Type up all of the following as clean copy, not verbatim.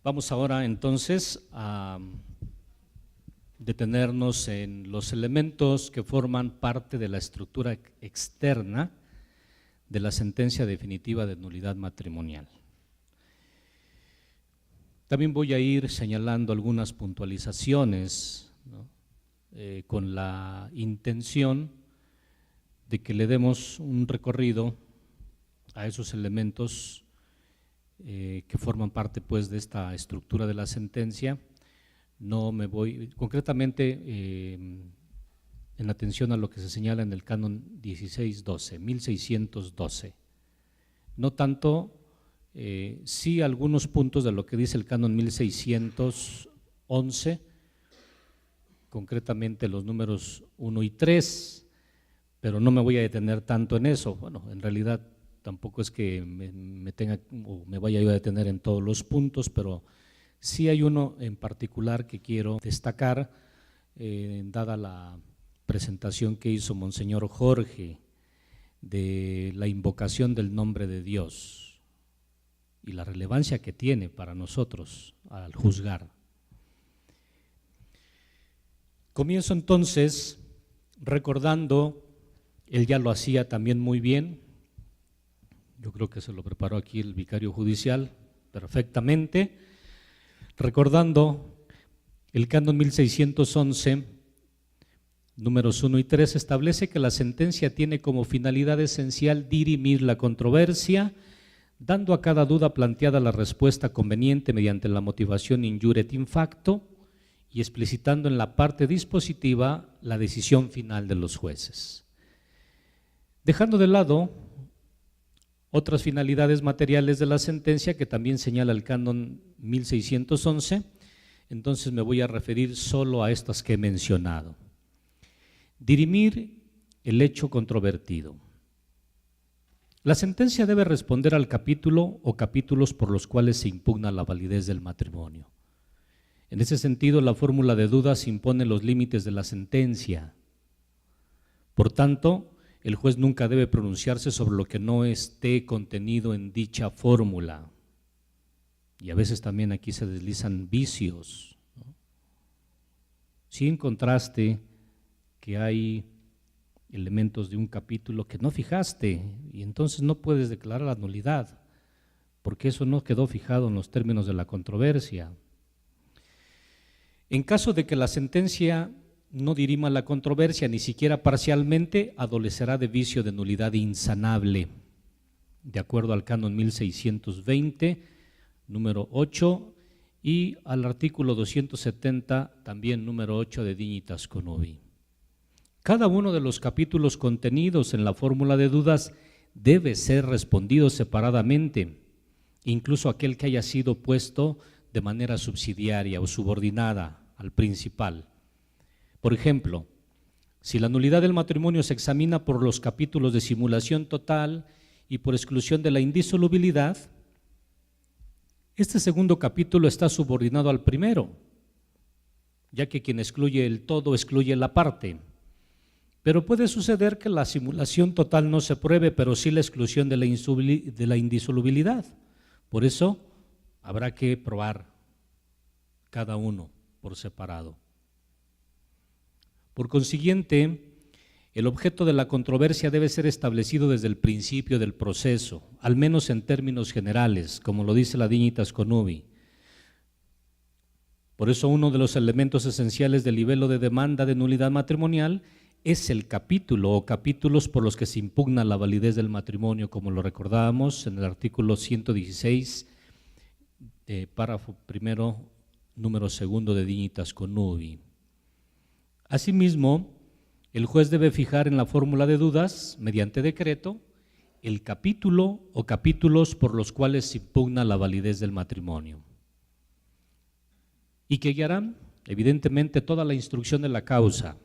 Vamos ahora entonces a detenernos en los elementos que forman parte de la estructura externa de la sentencia definitiva de nulidad matrimonial. También voy a ir señalando algunas puntualizaciones, ¿no? Con la intención de que le demos un recorrido a esos elementos que forman parte pues de esta estructura de la sentencia. No me voy concretamente en atención a lo que se señala en el canon 1612, 1612. No tanto, sí algunos puntos de lo que dice el canon 1611, concretamente los números 1 y 3, pero no me voy a detener tanto en eso. Bueno, en realidad tampoco es que me tenga o me vaya yo a detener en todos los puntos, pero sí hay uno en particular que quiero destacar, dada la presentación que hizo Monseñor Jorge de la invocación del nombre de Dios y la relevancia que tiene para nosotros al juzgar. Comienzo entonces recordando, él ya lo hacía también muy bien, yo creo que se lo preparó aquí el vicario judicial perfectamente, recordando el canon 1611, números 1 y 3, establece que la sentencia tiene como finalidad esencial dirimir la controversia, dando a cada duda planteada la respuesta conveniente mediante la motivación injuret in facto y explicitando en la parte dispositiva la decisión final de los jueces. Dejando de lado otras finalidades materiales de la sentencia que también señala el canon 1611, entonces me voy a referir solo a estas que he mencionado. Dirimir el hecho controvertido. La sentencia debe responder al capítulo o capítulos por los cuales se impugna la validez del matrimonio. En ese sentido, la fórmula de dudas impone los límites de la sentencia. Por tanto, el juez nunca debe pronunciarse sobre lo que no esté contenido en dicha fórmula. Y a veces también aquí se deslizan vicios, ¿no? Si encontraste que hay elementos de un capítulo que no fijaste y entonces no puedes declarar la nulidad, porque eso no quedó fijado en los términos de la controversia. En caso de que la sentencia no dirima la controversia ni siquiera parcialmente, adolecerá de vicio de nulidad insanable, de acuerdo al canon 1620, número 8, y al artículo 270, también número 8 de Dignitas Connubii. Cada uno de los capítulos contenidos en la fórmula de dudas debe ser respondido separadamente, incluso aquel que haya sido puesto de manera subsidiaria o subordinada al principal. Por ejemplo, si la nulidad del matrimonio se examina por los capítulos de simulación total y por exclusión de la indisolubilidad, este segundo capítulo está subordinado al primero, ya que quien excluye el todo excluye la parte. Pero puede suceder que la simulación total no se pruebe, pero sí la exclusión de la indisolubilidad. Por eso habrá que probar cada uno por separado. Por consiguiente, el objeto de la controversia debe ser establecido desde el principio del proceso, al menos en términos generales, como lo dice la Dignitas Connubii. Por eso uno de los elementos esenciales del libelo de demanda de nulidad matrimonial es el capítulo o capítulos por los que se impugna la validez del matrimonio, como lo recordábamos en el artículo 116, párrafo primero, número segundo de Dignitas Connubii. Asimismo, el juez debe fijar en la fórmula de dudas, mediante decreto, el capítulo o capítulos por los cuales se impugna la validez del matrimonio y que guiarán evidentemente toda la instrucción de la causa.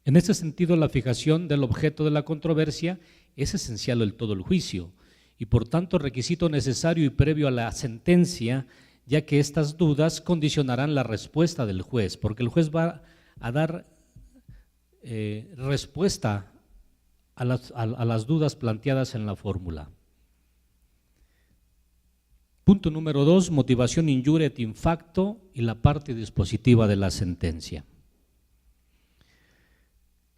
En ese sentido, la fijación del objeto de la controversia es esencial en todo el juicio y por tanto requisito necesario y previo a la sentencia, ya que estas dudas condicionarán la respuesta del juez, porque el juez va a dar respuesta a las dudas planteadas en la fórmula. Punto número 2, motivación injuria et in facto y la parte dispositiva de la sentencia.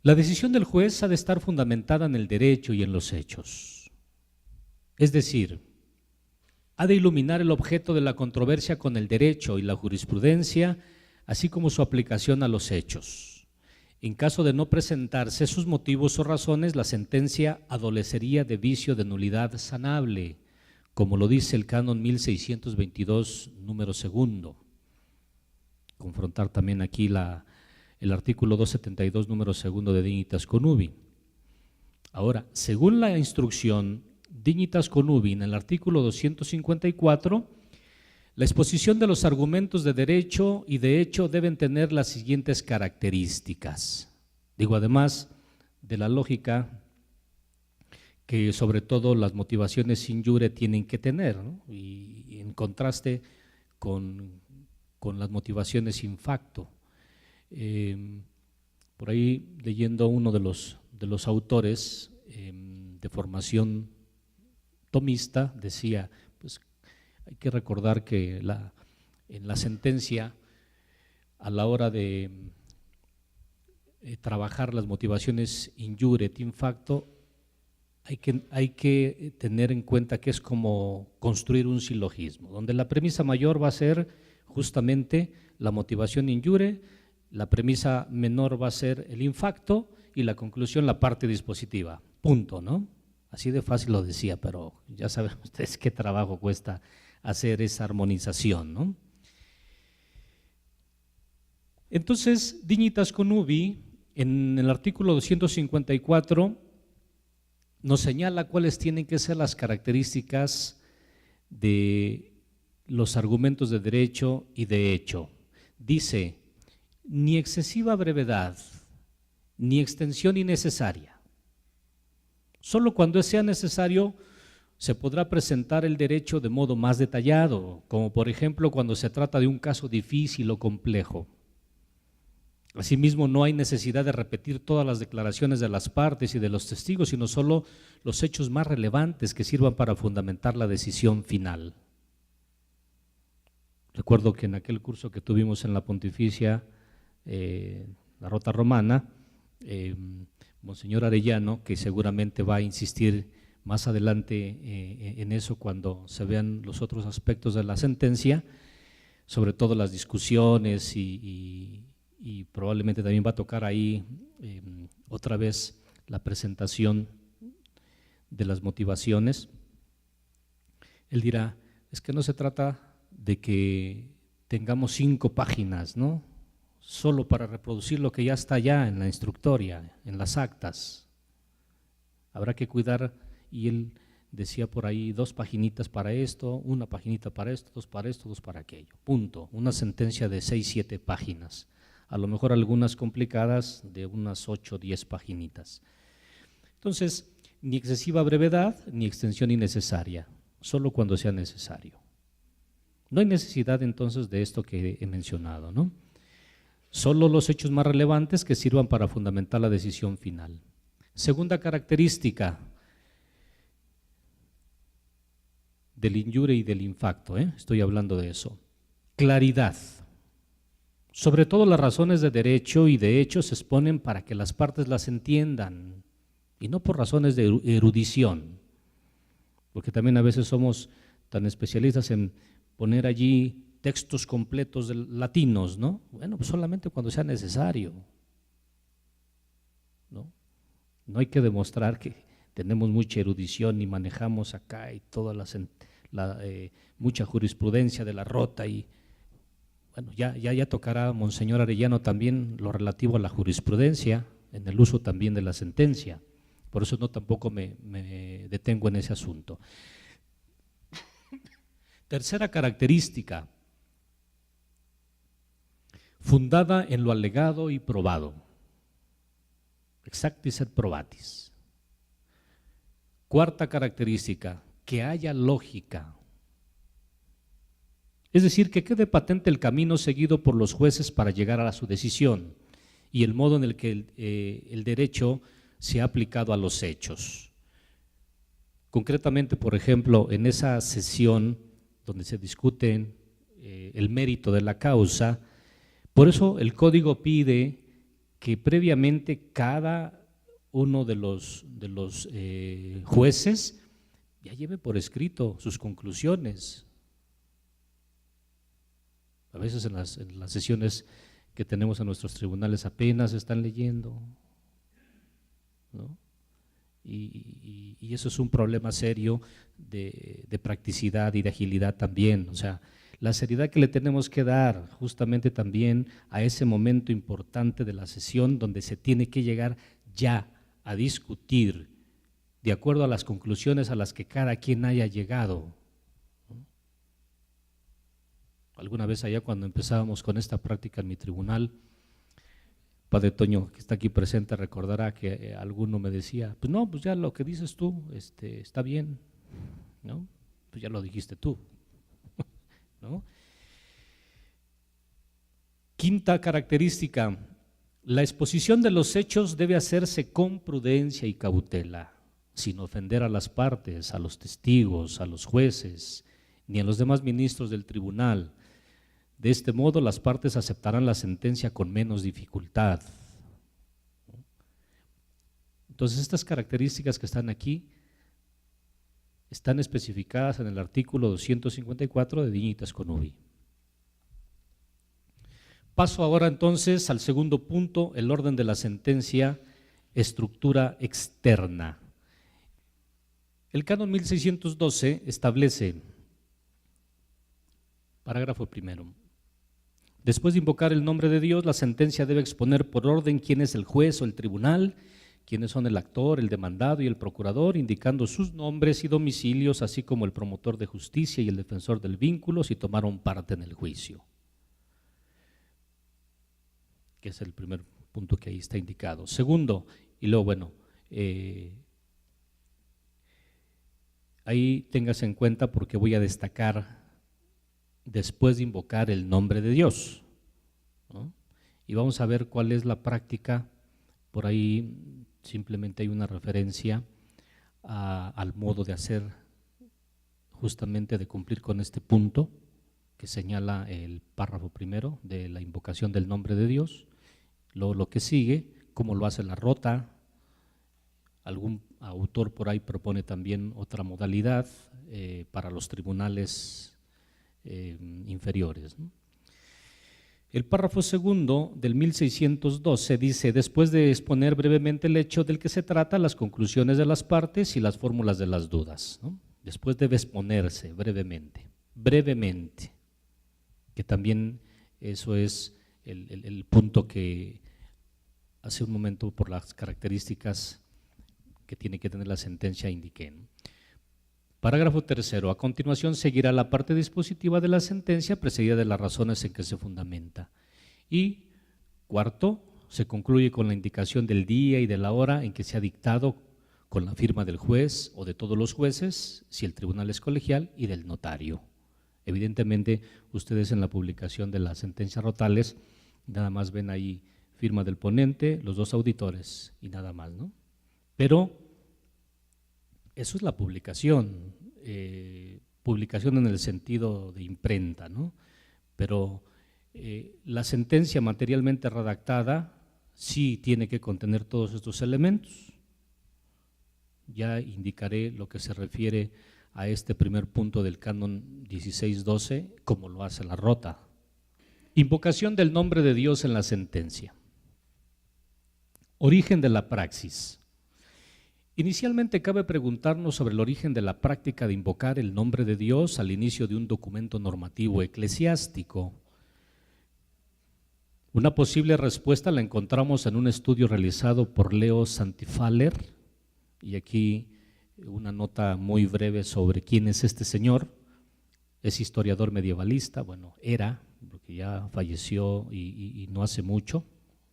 La decisión del juez ha de estar fundamentada en el derecho y en los hechos. Es decir, ha de iluminar el objeto de la controversia con el derecho y la jurisprudencia, así como su aplicación a los hechos. En caso de no presentarse sus motivos o razones, la sentencia adolecería de vicio de nulidad sanable, como lo dice el canon 1622, número segundo. Confrontar también aquí el artículo 272, número segundo de Dignitas Connubii. Ahora, según la instrucción Dignitas Connubii en el artículo 254, la exposición de los argumentos de derecho y de hecho deben tener las siguientes características. Digo, además de la lógica que sobre todo las motivaciones sin jure tienen que tener, ¿no? Y en contraste con las motivaciones sin facto. Por ahí leyendo uno de los autores de formación tomista decía, pues hay que recordar que en la sentencia a la hora de trabajar las motivaciones in jure et in facto hay que tener en cuenta que es como construir un silogismo, donde la premisa mayor va a ser justamente la motivación in jure, la premisa menor va a ser el in facto y la conclusión la parte dispositiva, punto, ¿no? Así de fácil lo decía, pero ya saben ustedes qué trabajo cuesta hacer esa armonización, ¿no? Entonces, Dignitas Connubii, en el artículo 254, nos señala cuáles tienen que ser las características de los argumentos de derecho y de hecho. Dice, ni excesiva brevedad, ni extensión innecesaria. Solo cuando sea necesario se podrá presentar el derecho de modo más detallado, como por ejemplo cuando se trata de un caso difícil o complejo. Asimismo, no hay necesidad de repetir todas las declaraciones de las partes y de los testigos, sino solo los hechos más relevantes que sirvan para fundamentar la decisión final. Recuerdo que en aquel curso que tuvimos en la Pontificia, la Rota Romana, Monseñor Arellano, que seguramente va a insistir más adelante en eso cuando se vean los otros aspectos de la sentencia, sobre todo las discusiones y probablemente también va a tocar ahí otra vez la presentación de las motivaciones. Él dirá, es que no se trata de que tengamos 5 páginas, ¿no? Solo para reproducir lo que ya está allá en la instructoria, en las actas. Habrá que cuidar, y él decía por ahí 2 paginitas para esto, 1 paginita para esto, 2 para esto, 2 para aquello, punto. Una sentencia de 6, 7 páginas. A lo mejor algunas complicadas de unas 8 o 10 paginitas. Entonces, ni excesiva brevedad ni extensión innecesaria, solo cuando sea necesario. No hay necesidad entonces de esto que he mencionado, ¿no? Solo los hechos más relevantes que sirvan para fundamentar la decisión final. Segunda característica del in jure y del in facto, estoy hablando de eso. Claridad. Sobre todo las razones de derecho y de hecho se exponen para que las partes las entiendan y no por razones de erudición, porque también a veces somos tan especialistas en poner allí textos completos latinos, ¿no? Bueno, pues solamente cuando sea necesario, ¿no? No hay que demostrar que tenemos mucha erudición y manejamos acá y toda mucha jurisprudencia de la Rota y bueno, ya tocará Monseñor Arellano también lo relativo a la jurisprudencia en el uso también de la sentencia, Por eso no tampoco me detengo en ese asunto. Tercera característica, fundada en lo alegado y probado. Exactis et probatis. Cuarta característica, que haya lógica. Es decir, que quede patente el camino seguido por los jueces para llegar a su decisión y el modo en el que el derecho se ha aplicado a los hechos. Concretamente, por ejemplo, en esa sesión donde se discute el mérito de la causa, por eso el código pide que previamente cada uno de los jueces ya lleve por escrito sus conclusiones. A veces en las sesiones que tenemos en nuestros tribunales apenas están leyendo, ¿no? Y eso es un problema serio de practicidad y de agilidad también. O sea, la seriedad que le tenemos que dar justamente también a ese momento importante de la sesión donde se tiene que llegar ya a discutir de acuerdo a las conclusiones a las que cada quien haya llegado. Alguna vez allá cuando empezábamos con esta práctica en mi tribunal, Padre Toño, que está aquí presente, recordará que alguno me decía, pues no, pues ya lo que dices tú está bien, ¿no? Pues ya lo dijiste tú, ¿no? Quinta característica, la exposición de los hechos debe hacerse con prudencia y cautela, sin ofender a las partes, a los testigos, a los jueces, ni a los demás ministros del tribunal. De este modo, las partes aceptarán la sentencia con menos dificultad. Entonces, estas características que están aquí están especificadas en el artículo 254 de Dignitas Connubii. Paso ahora entonces al segundo punto, el orden de la sentencia, estructura externa. El canon 1612 establece, parágrafo primero, después de invocar el nombre de Dios, la sentencia debe exponer por orden quién es el juez o el tribunal, quiénes son el actor, el demandado y el procurador, indicando sus nombres y domicilios, así como el promotor de justicia y el defensor del vínculo si tomaron parte en el juicio, que es el primer punto que ahí está indicado. Segundo, y luego bueno, ahí téngase en cuenta porque voy a destacar después de invocar el nombre de Dios, ¿no? Y vamos a ver cuál es la práctica. Por ahí simplemente hay una referencia al modo de hacer, justamente de cumplir con este punto que señala el párrafo primero de la invocación del nombre de Dios. Luego lo que sigue, cómo lo hace la rota. Algún autor por ahí propone también otra modalidad para los tribunales inferiores, ¿no? El párrafo segundo del 1612 dice, después de exponer brevemente el hecho del que se trata, las conclusiones de las partes y las fórmulas de las dudas, ¿no? Después debe exponerse brevemente, que también eso es el punto que hace un momento por las características que tiene que tener la sentencia indiqué, ¿no? Parágrafo tercero. A continuación seguirá la parte dispositiva de la sentencia precedida de las razones en que se fundamenta. Y cuarto, se concluye con la indicación del día y de la hora en que se ha dictado con la firma del juez o de todos los jueces, si el tribunal es colegial, y del notario. Evidentemente, ustedes en la publicación de las sentencias rotales nada más ven ahí firma del ponente, los dos auditores y nada más, ¿no? Pero eso es la publicación, publicación en el sentido de imprenta, ¿no? Pero la sentencia materialmente redactada sí tiene que contener todos estos elementos. Ya indicaré lo que se refiere a este primer punto del canon 1612, como lo hace la rota. Invocación del nombre de Dios en la sentencia. Origen de la praxis. Inicialmente cabe preguntarnos sobre el origen de la práctica de invocar el nombre de Dios al inicio de un documento normativo eclesiástico. Una posible respuesta la encontramos en un estudio realizado por Leo Santifaller Y aquí una nota muy breve sobre quién es este señor. Es historiador medievalista, bueno, era, porque ya falleció y no hace mucho,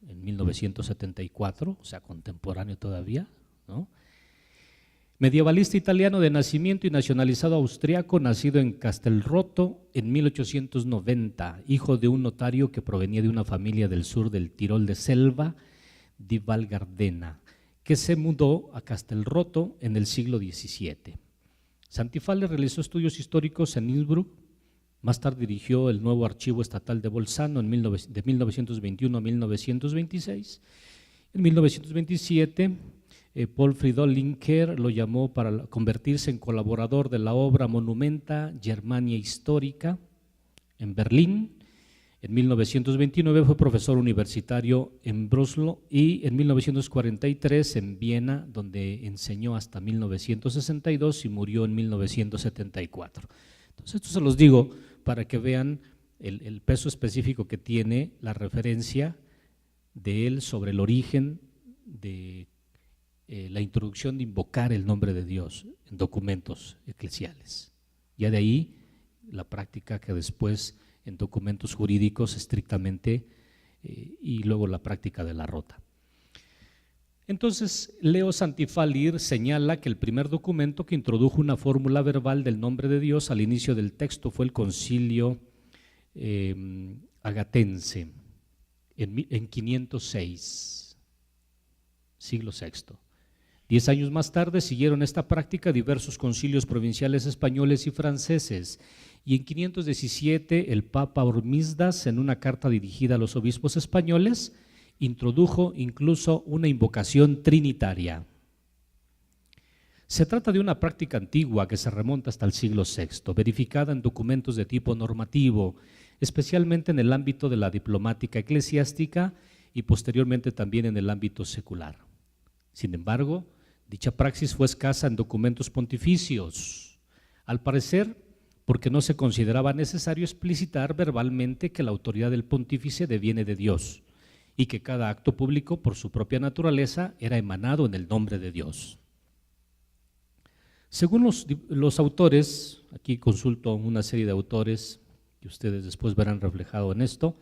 en 1974, o sea, contemporáneo todavía, ¿no? Medievalista italiano de nacimiento y nacionalizado austriaco, nacido en Castelrotto en 1890, hijo de un notario que provenía de una familia del sur del Tirol de Selva di Val Gardena, que se mudó a Castelrotto en el siglo XVII. Santifale realizó estudios históricos en Innsbruck, más tarde dirigió el nuevo Archivo Estatal de Bolzano de 1921 a 1926. En 1927, Paul Fridolin-Kerr lo llamó para convertirse en colaborador de la obra Monumenta Germania Histórica en Berlín. En 1929 fue profesor universitario en Breslau y en 1943 en Viena, donde enseñó hasta 1962 y murió en 1974. Entonces, esto se los digo para que vean el peso específico que tiene la referencia de él sobre el origen de la introducción de invocar el nombre de Dios en documentos eclesiales. Ya de ahí la práctica que después en documentos jurídicos estrictamente y luego la práctica de la rota. Entonces, Leo Santifalir señala que el primer documento que introdujo una fórmula verbal del nombre de Dios al inicio del texto fue el Concilio Agatense en 506, siglo VI. 10 años más tarde siguieron esta práctica diversos concilios provinciales españoles y franceses, y en 517 el Papa Hormisdas, en una carta dirigida a los obispos españoles, introdujo incluso una invocación trinitaria. Se trata de una práctica antigua que se remonta hasta el siglo VI, verificada en documentos de tipo normativo, especialmente en el ámbito de la diplomática eclesiástica y posteriormente también en el ámbito secular. Sin embargo, dicha praxis fue escasa en documentos pontificios, al parecer porque no se consideraba necesario explicitar verbalmente que la autoridad del pontífice deviene de Dios y que cada acto público por su propia naturaleza era emanado en el nombre de Dios. Según los autores, aquí consulto una serie de autores que ustedes después verán reflejado en esto,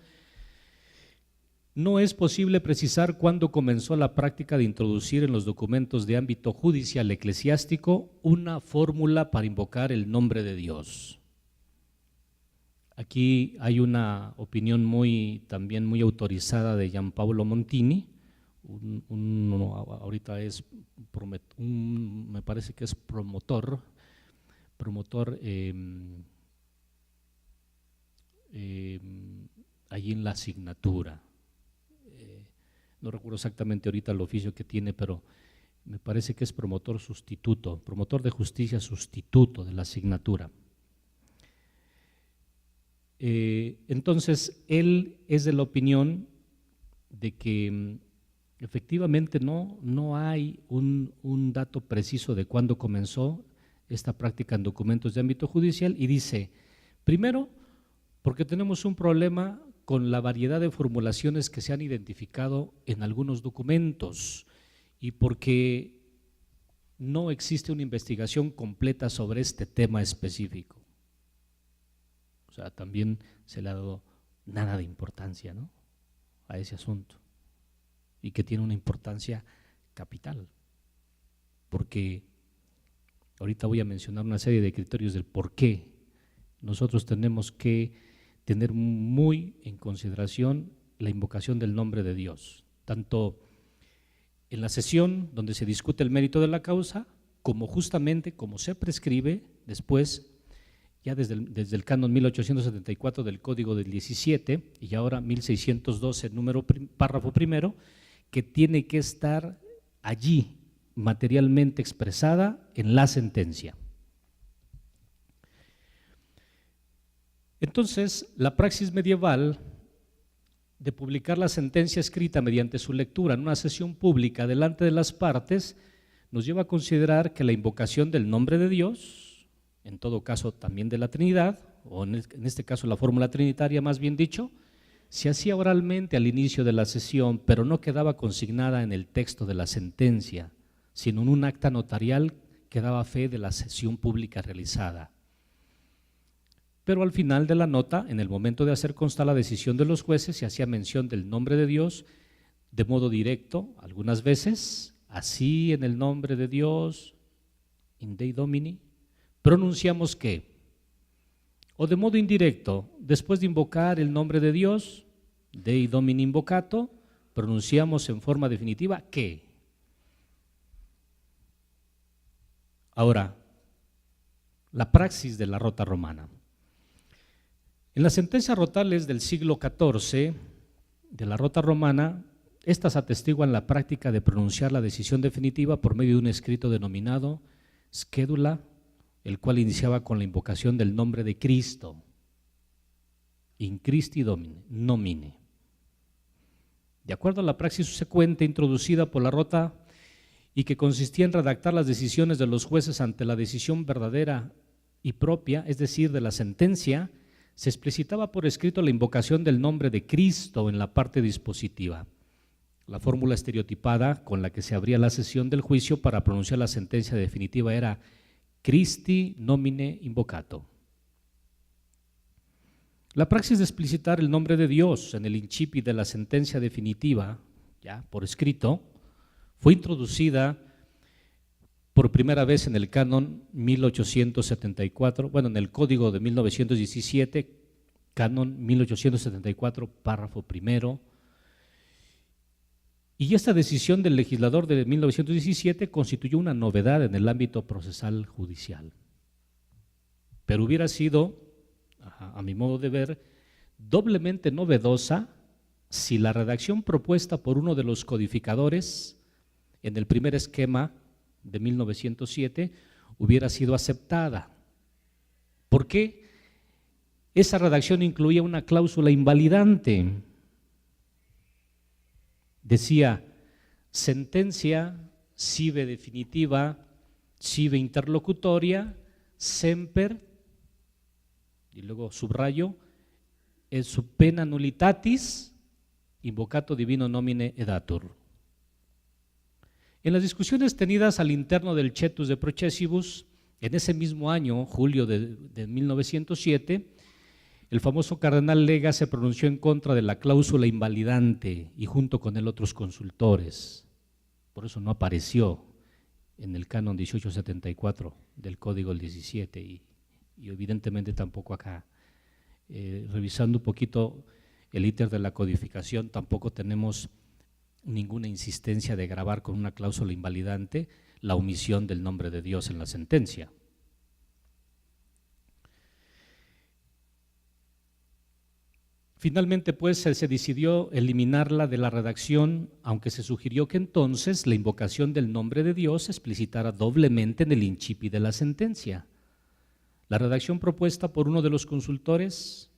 no es posible precisar cuándo comenzó la práctica de introducir en los documentos de ámbito judicial eclesiástico una fórmula para invocar el nombre de Dios. Aquí hay una opinión también muy autorizada de Gianpaolo Montini, ahorita es me parece que es promotor allí en la asignatura. No recuerdo exactamente ahorita el oficio que tiene, pero me parece que es promotor sustituto, promotor de justicia sustituto de la asignatura. Entonces, él es de la opinión de que efectivamente no hay un dato preciso de cuándo comenzó esta práctica en documentos de ámbito judicial, y dice, primero, porque tenemos un problema con la variedad de formulaciones que se han identificado en algunos documentos y porque no existe una investigación completa sobre este tema específico. O sea, también se le ha dado nada de importancia, ¿no?, a ese asunto, y que tiene una importancia capital, porque ahorita voy a mencionar una serie de criterios del por qué nosotros tenemos que tener muy en consideración la invocación del nombre de Dios, tanto en la sesión donde se discute el mérito de la causa, como justamente como se prescribe después, ya desde el canon 1874 del Código del 17 y ahora 1612, párrafo primero, que tiene que estar allí materialmente expresada en la sentencia. Entonces, la praxis medieval de publicar la sentencia escrita mediante su lectura en una sesión pública delante de las partes nos lleva a considerar que la invocación del nombre de Dios, en todo caso también de la Trinidad, o en este caso la fórmula trinitaria más bien dicho, se hacía oralmente al inicio de la sesión, pero no quedaba consignada en el texto de la sentencia, sino en un acta notarial que daba fe de la sesión pública realizada. Pero al final de la nota, en el momento de hacer constar la decisión de los jueces, se hacía mención del nombre de Dios de modo directo, algunas veces, así en el nombre de Dios, in Dei Domini, pronunciamos que, o de modo indirecto, después de invocar el nombre de Dios, Dei Domini invocato, pronunciamos en forma definitiva que. Ahora, la praxis de la Rota Romana. En las sentencias rotales del siglo XIV de la Rota Romana, estas atestiguan la práctica de pronunciar la decisión definitiva por medio de un escrito denominado schedula, el cual iniciaba con la invocación del nombre de Cristo, in Christi Domine, nomine. De acuerdo a la praxis subsecuente introducida por la Rota y que consistía en redactar las decisiones de los jueces ante la decisión verdadera y propia, es decir, de la sentencia, se explicitaba por escrito la invocación del nombre de Cristo en la parte dispositiva. La fórmula estereotipada con la que se abría la sesión del juicio para pronunciar la sentencia definitiva era Christi nomine invocato. La praxis de explicitar el nombre de Dios en el incipit de la sentencia definitiva, ya por escrito, fue introducida por primera vez en el canon 1874, en el código de 1917, canon 1874, párrafo primero. Y esta decisión del legislador de 1917 constituyó una novedad en el ámbito procesal judicial. Pero hubiera sido, a mi modo de ver, doblemente novedosa si la redacción propuesta por uno de los codificadores en el primer esquema de 1907 hubiera sido aceptada. ¿Por qué? Esa redacción incluía una cláusula invalidante. Decía, sentencia sive definitiva, sive interlocutoria, semper, y luego subrayo, et sub pena nullitatis, invocato divino nomine edatur. En las discusiones tenidas al interno del Cetus de Processibus, en ese mismo año, julio de 1907, el famoso cardenal Lega se pronunció en contra de la cláusula invalidante y junto con él otros consultores. Por eso no apareció en el canon 1874 del Código del 17 y evidentemente tampoco acá. Revisando un poquito el íter de la codificación, tampoco tenemos ninguna insistencia de grabar con una cláusula invalidante la omisión del nombre de Dios en la sentencia. Finalmente, pues, se decidió eliminarla de la redacción, aunque se sugirió que entonces la invocación del nombre de Dios se explicitara doblemente en el incipit de la sentencia. La redacción propuesta por uno de los consultores,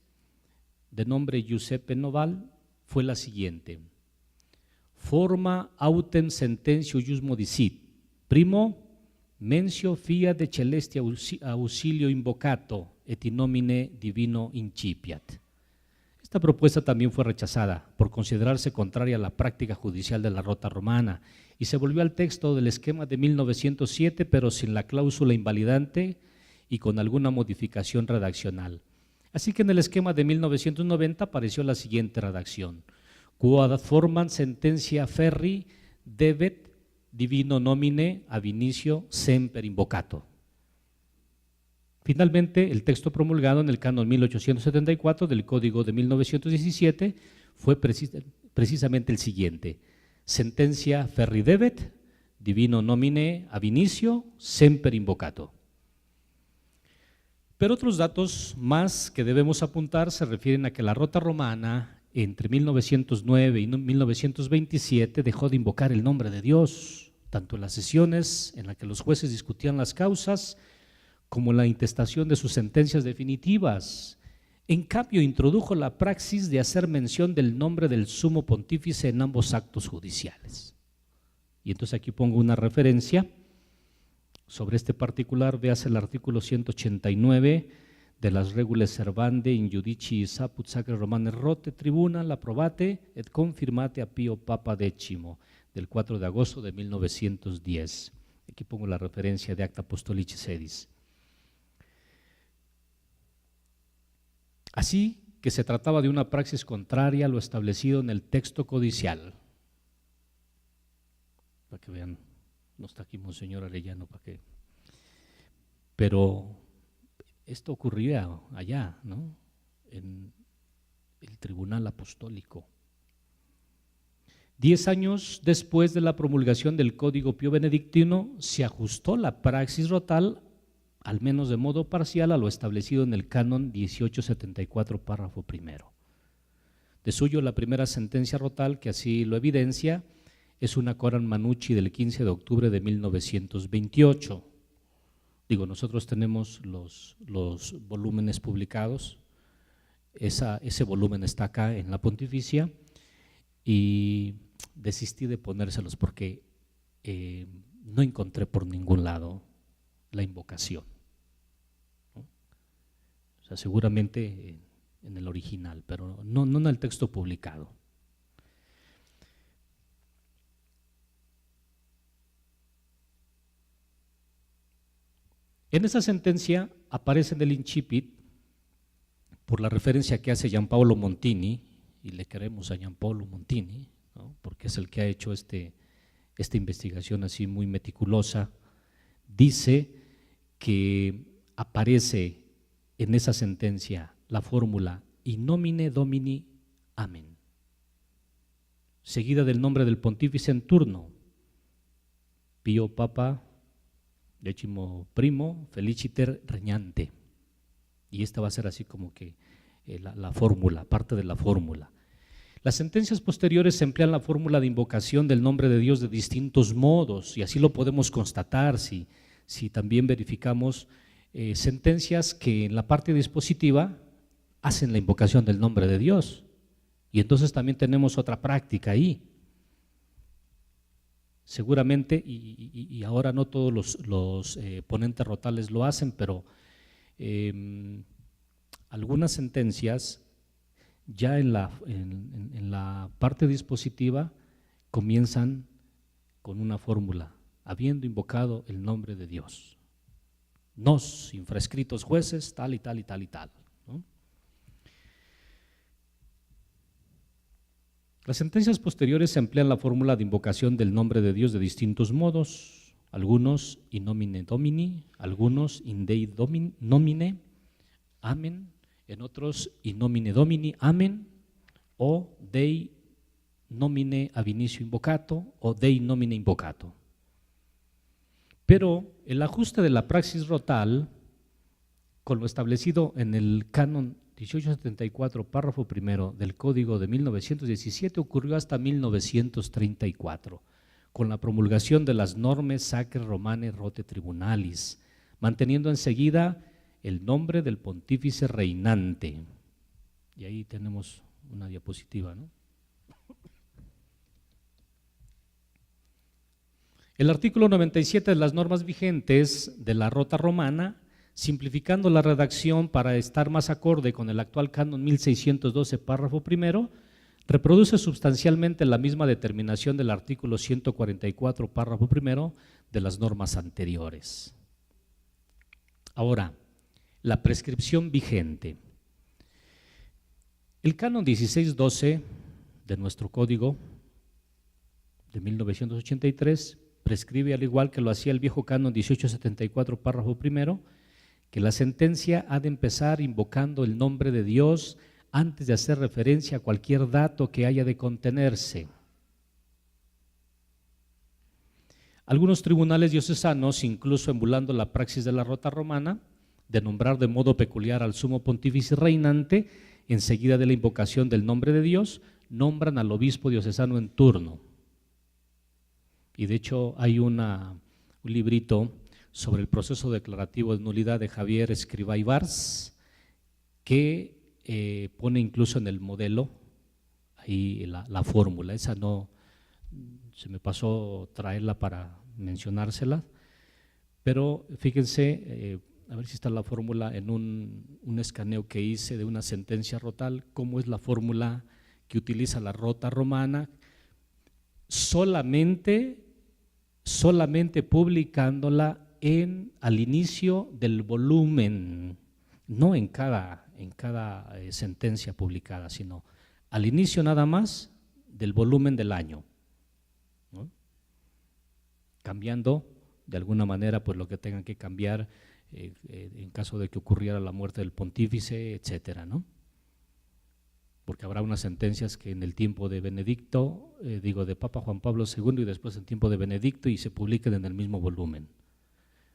de nombre Giuseppe Noval, fue la siguiente: forma autem sententio ius modicit. Primo, mencio fiat de celesti auxilio invocato et in nomine divino incipiat. Esta propuesta también fue rechazada por considerarse contraria a la práctica judicial de la Rota Romana y se volvió al texto del esquema de 1907, pero sin la cláusula invalidante y con alguna modificación redaccional. Así que en el esquema de 1990 apareció la siguiente redacción: quod formam sententia ferri debet divino nomine ab initio semper invocato. Finalmente, el texto promulgado en el canon 1874 del Código de 1917 fue precisamente el siguiente: sentencia ferri debet divino nomine ab initio semper invocato. Pero otros datos más que debemos apuntar se refieren a que la Rota Romana entre 1909 y 1927 dejó de invocar el nombre de Dios, tanto en las sesiones en las que los jueces discutían las causas como en la intestación de sus sentencias definitivas. En cambio, introdujo la praxis de hacer mención del nombre del sumo pontífice en ambos actos judiciales. Y entonces aquí pongo una referencia sobre este particular. Véase el artículo 189 de las Regules Servande in Judicis apud Sacre Romane Rote Tribuna la probate et confirmate a Pío Papa X, del 4 de agosto de 1910. Aquí pongo la referencia de Acta Apostolici Sedis. Así que se trataba de una praxis contraria a lo establecido en el texto codicial. Para que vean, no está aquí Monseñor Arellano, para que… Pero esto ocurría allá, ¿no? En el Tribunal Apostólico. 10 años después de la promulgación del Código Pío Benedictino, se ajustó la praxis rotal, al menos de modo parcial, a lo establecido en el Canon 1874, párrafo primero. De suyo, la primera sentencia rotal, que así lo evidencia, es una Coram Manucci del 15 de octubre de 1928. Digo, nosotros tenemos los volúmenes publicados, ese volumen está acá en la Pontificia, y desistí de ponérselos porque no encontré por ningún lado la invocación, ¿no? O sea, seguramente en el original, pero no en el texto publicado. En esa sentencia aparece en el incipit, por la referencia que hace Giampaolo Montini, y le queremos a Giampaolo Montini, ¿no? Porque es el que ha hecho esta investigación así muy meticulosa, dice que aparece en esa sentencia la fórmula in nomine Domini Amen, seguida del nombre del pontífice en turno, Pío Papa XI Feliciter Regnante, y esta va a ser así como que la fórmula, parte de la fórmula. Las sentencias posteriores emplean la fórmula de invocación del nombre de Dios de distintos modos, y así lo podemos constatar si también verificamos sentencias que en la parte dispositiva hacen la invocación del nombre de Dios, y entonces también tenemos otra práctica ahí. Seguramente, y ahora no todos los ponentes rotales lo hacen, pero algunas sentencias ya en la parte dispositiva comienzan con una fórmula, habiendo invocado el nombre de Dios. Nos, infrascritos jueces, tal y tal y tal y tal, ¿no? Las sentencias posteriores emplean la fórmula de invocación del nombre de Dios de distintos modos, algunos in nomine Domini, algunos in Dei nomine, Amen, en otros in nomine Domini, Amen, o Dei nomine ab initio invocato, o Dei nomine invocato. Pero el ajuste de la praxis rotal con lo establecido en el Canon 1874, párrafo primero del Código de 1917 ocurrió hasta 1934, con la promulgación de las Normes Sacrae Romanae Rote Tribunalis, manteniendo enseguida el nombre del pontífice reinante. Y ahí tenemos una diapositiva, ¿no? El artículo 97 de las normas vigentes de la Rota Romana, simplificando la redacción para estar más acorde con el actual Canon 1612, párrafo primero, reproduce sustancialmente la misma determinación del artículo 144, párrafo primero de las normas anteriores. Ahora, la prescripción vigente. El Canon 1612 de nuestro Código de 1983 prescribe, al igual que lo hacía el viejo Canon 1874, párrafo primero, que la sentencia ha de empezar invocando el nombre de Dios antes de hacer referencia a cualquier dato que haya de contenerse. Algunos tribunales diocesanos, incluso emulando la praxis de la Rota Romana, de nombrar de modo peculiar al sumo pontífice reinante, enseguida de la invocación del nombre de Dios, nombran al obispo diocesano en turno. Y de hecho hay un librito sobre el proceso declarativo de nulidad de Javier Escrivá Ibars, que pone incluso en el modelo ahí la fórmula. Esa no, se me pasó traerla para mencionársela, pero fíjense, a ver si está la fórmula en un escaneo que hice de una sentencia rotal, cómo es la fórmula que utiliza la Rota Romana, solamente publicándola al inicio del volumen, no en cada sentencia publicada, sino al inicio nada más del volumen del año, ¿no? Cambiando de alguna manera pues lo que tengan que cambiar en caso de que ocurriera la muerte del pontífice, etcétera, ¿no? Porque habrá unas sentencias que en el tiempo de Benedicto, de Papa Juan Pablo II y después en tiempo de Benedicto y se publiquen en el mismo volumen.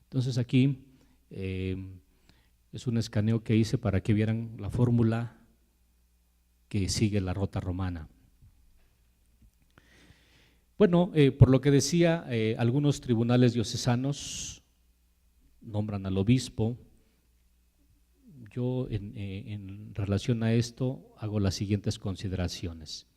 Entonces aquí es un escaneo que hice para que vieran la fórmula que sigue la Rota Romana. Bueno, por lo que decía, algunos tribunales diocesanos nombran al obispo. Yo en relación a esto hago las siguientes consideraciones.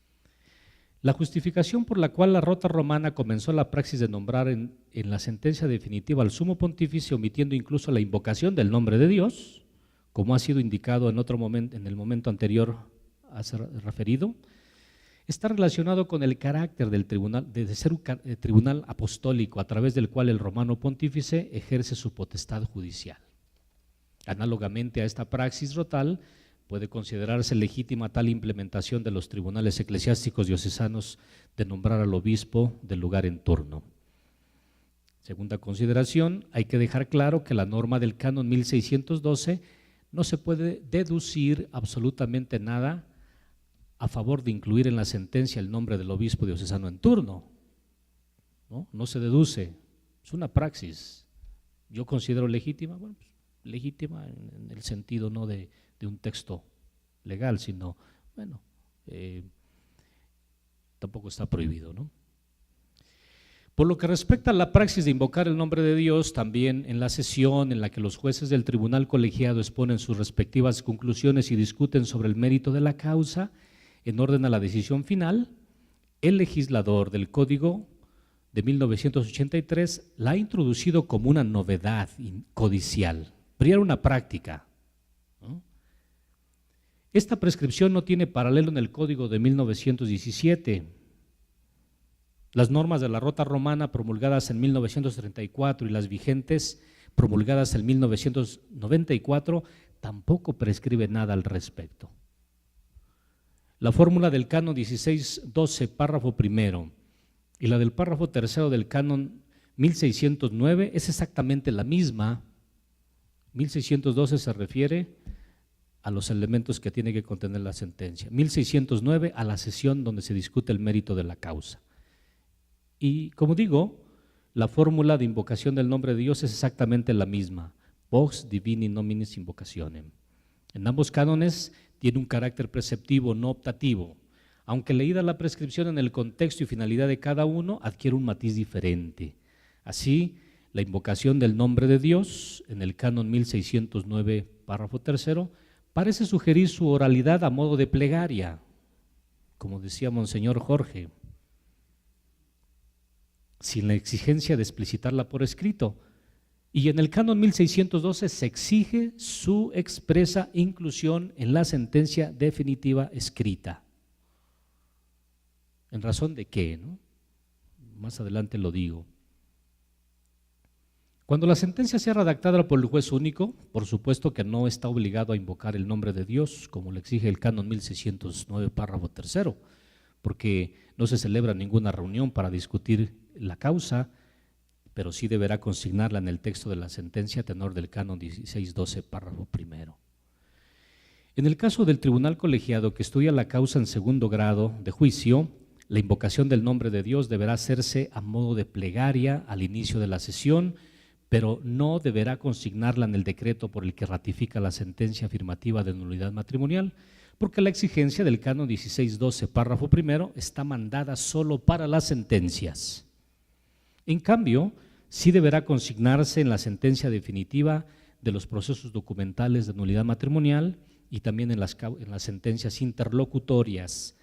La justificación por la cual la Rota Romana comenzó la praxis de nombrar en la sentencia definitiva al sumo pontífice, omitiendo incluso la invocación del nombre de Dios, como ha sido indicado en otro momento, en el momento anterior referido, está relacionado con el carácter del tribunal, de ser un tribunal apostólico a través del cual el romano pontífice ejerce su potestad judicial. Análogamente a esta praxis rotal, puede considerarse legítima tal implementación de los tribunales eclesiásticos diocesanos de nombrar al obispo del lugar en turno. Segunda consideración, hay que dejar claro que la norma del canon 1612 no se puede deducir absolutamente nada a favor de incluir en la sentencia el nombre del obispo diocesano en turno. No se deduce, es una praxis. Yo considero legítima, bueno, pues, legítima en el sentido no de un texto legal, sino, bueno, tampoco está prohibido, ¿no? Por lo que respecta a la praxis de invocar el nombre de Dios, también en la sesión en la que los jueces del tribunal colegiado exponen sus respectivas conclusiones y discuten sobre el mérito de la causa, en orden a la decisión final, el legislador del Código de 1983 la ha introducido como una novedad codicial, pero era una práctica, ¿no? Esta prescripción no tiene paralelo en el Código de 1917. Las normas de la Rota Romana promulgadas en 1934 y las vigentes promulgadas en 1994 tampoco prescriben nada al respecto. La fórmula del canon 1612, párrafo primero, y la del párrafo tercero del canon 1609 es exactamente la misma. 1612 se refiere a los elementos que tiene que contener la sentencia. 1609 a la sesión donde se discute el mérito de la causa. Y como digo, la fórmula de invocación del nombre de Dios es exactamente la misma. Vox divini nominis invocationem. En ambos cánones tiene un carácter preceptivo, no optativo. Aunque leída la prescripción en el contexto y finalidad de cada uno, adquiere un matiz diferente. Así, la invocación del nombre de Dios en el canon 1609, párrafo tercero, parece sugerir su oralidad a modo de plegaria, como decía Monseñor Jorge, sin la exigencia de explicitarla por escrito. Y en el canon 1612 se exige su expresa inclusión en la sentencia definitiva escrita. ¿En razón de qué, no? Más adelante lo digo. Cuando la sentencia sea redactada por el juez único, por supuesto que no está obligado a invocar el nombre de Dios, como le exige el canon 1609, párrafo tercero, porque no se celebra ninguna reunión para discutir la causa, pero sí deberá consignarla en el texto de la sentencia a tenor del canon 1612, párrafo primero. En el caso del tribunal colegiado que estudia la causa en segundo grado de juicio, la invocación del nombre de Dios deberá hacerse a modo de plegaria al inicio de la sesión, pero no deberá consignarla en el decreto por el que ratifica la sentencia afirmativa de nulidad matrimonial, porque la exigencia del canon 1612, párrafo primero, está mandada solo para las sentencias. En cambio, sí deberá consignarse en la sentencia definitiva de los procesos documentales de nulidad matrimonial y también en las sentencias interlocutorias.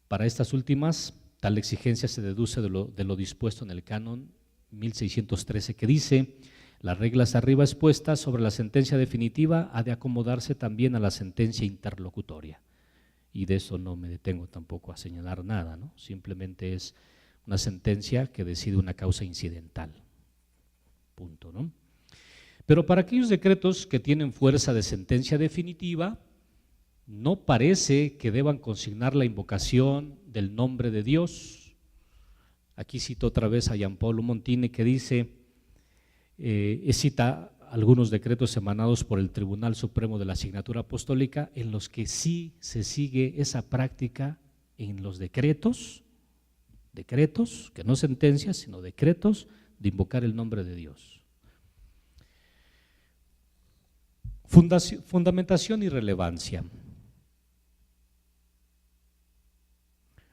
Para estas últimas, tal exigencia se deduce de lo dispuesto en el canon 1613, que dice: las reglas arriba expuestas sobre la sentencia definitiva ha de acomodarse también a la sentencia interlocutoria. Y de eso no me detengo tampoco a señalar nada, ¿no? Simplemente es una sentencia que decide una causa incidental. Punto, ¿no? Pero para aquellos decretos que tienen fuerza de sentencia definitiva, no parece que deban consignar la invocación del nombre de Dios. Aquí cito otra vez a Gianpaolo Montini, que dice, cita algunos decretos emanados por el Tribunal Supremo de la Asignatura Apostólica en los que sí se sigue esa práctica en los decretos, que no sentencias, sino decretos de invocar el nombre de Dios. Fundamentación y relevancia.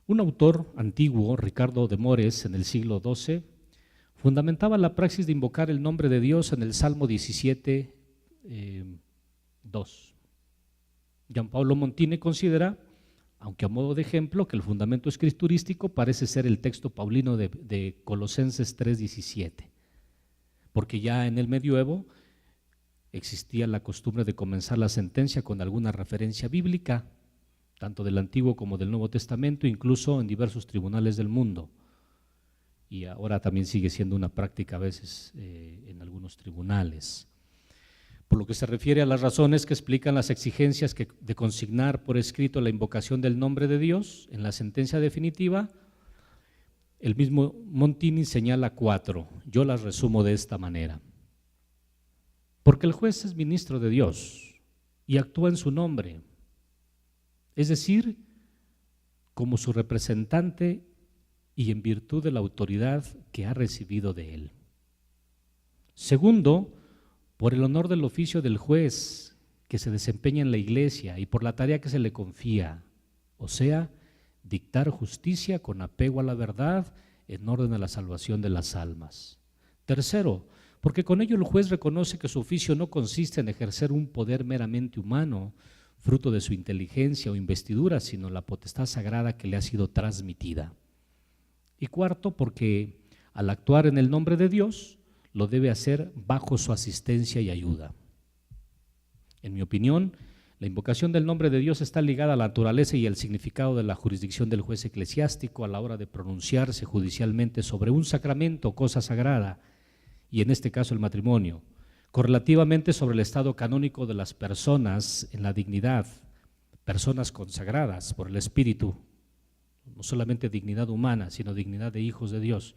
Un autor antiguo, Ricardo de Mores, en el siglo XII, fundamentaba la praxis de invocar el nombre de Dios en el Salmo 17, 2. Gianpaolo Montini considera, aunque a modo de ejemplo, que el fundamento escriturístico parece ser el texto paulino de Colosenses 3:17, porque ya en el medioevo existía la costumbre de comenzar la sentencia con alguna referencia bíblica, tanto del Antiguo como del Nuevo Testamento, incluso en diversos tribunales del mundo. Y ahora también sigue siendo una práctica a veces en algunos tribunales. Por lo que se refiere a las razones que explican las exigencias de consignar por escrito la invocación del nombre de Dios en la sentencia definitiva, el mismo Montini señala 4. Yo las resumo de esta manera. Porque el juez es ministro de Dios y actúa en su nombre, es decir, como su representante y en virtud de la autoridad que ha recibido de él. Segundo, por el honor del oficio del juez que se desempeña en la iglesia y por la tarea que se le confía, o sea, dictar justicia con apego a la verdad en orden a la salvación de las almas. Tercero, porque con ello el juez reconoce que su oficio no consiste en ejercer un poder meramente humano, fruto de su inteligencia o investidura, sino la potestad sagrada que le ha sido transmitida. Y cuarto, porque al actuar en el nombre de Dios, lo debe hacer bajo su asistencia y ayuda. En mi opinión, la invocación del nombre de Dios está ligada a la naturaleza y el significado de la jurisdicción del juez eclesiástico a la hora de pronunciarse judicialmente sobre un sacramento o cosa sagrada, y en este caso el matrimonio, correlativamente sobre el estado canónico de las personas en la dignidad, personas consagradas por el Espíritu, no solamente dignidad humana, sino dignidad de hijos de Dios.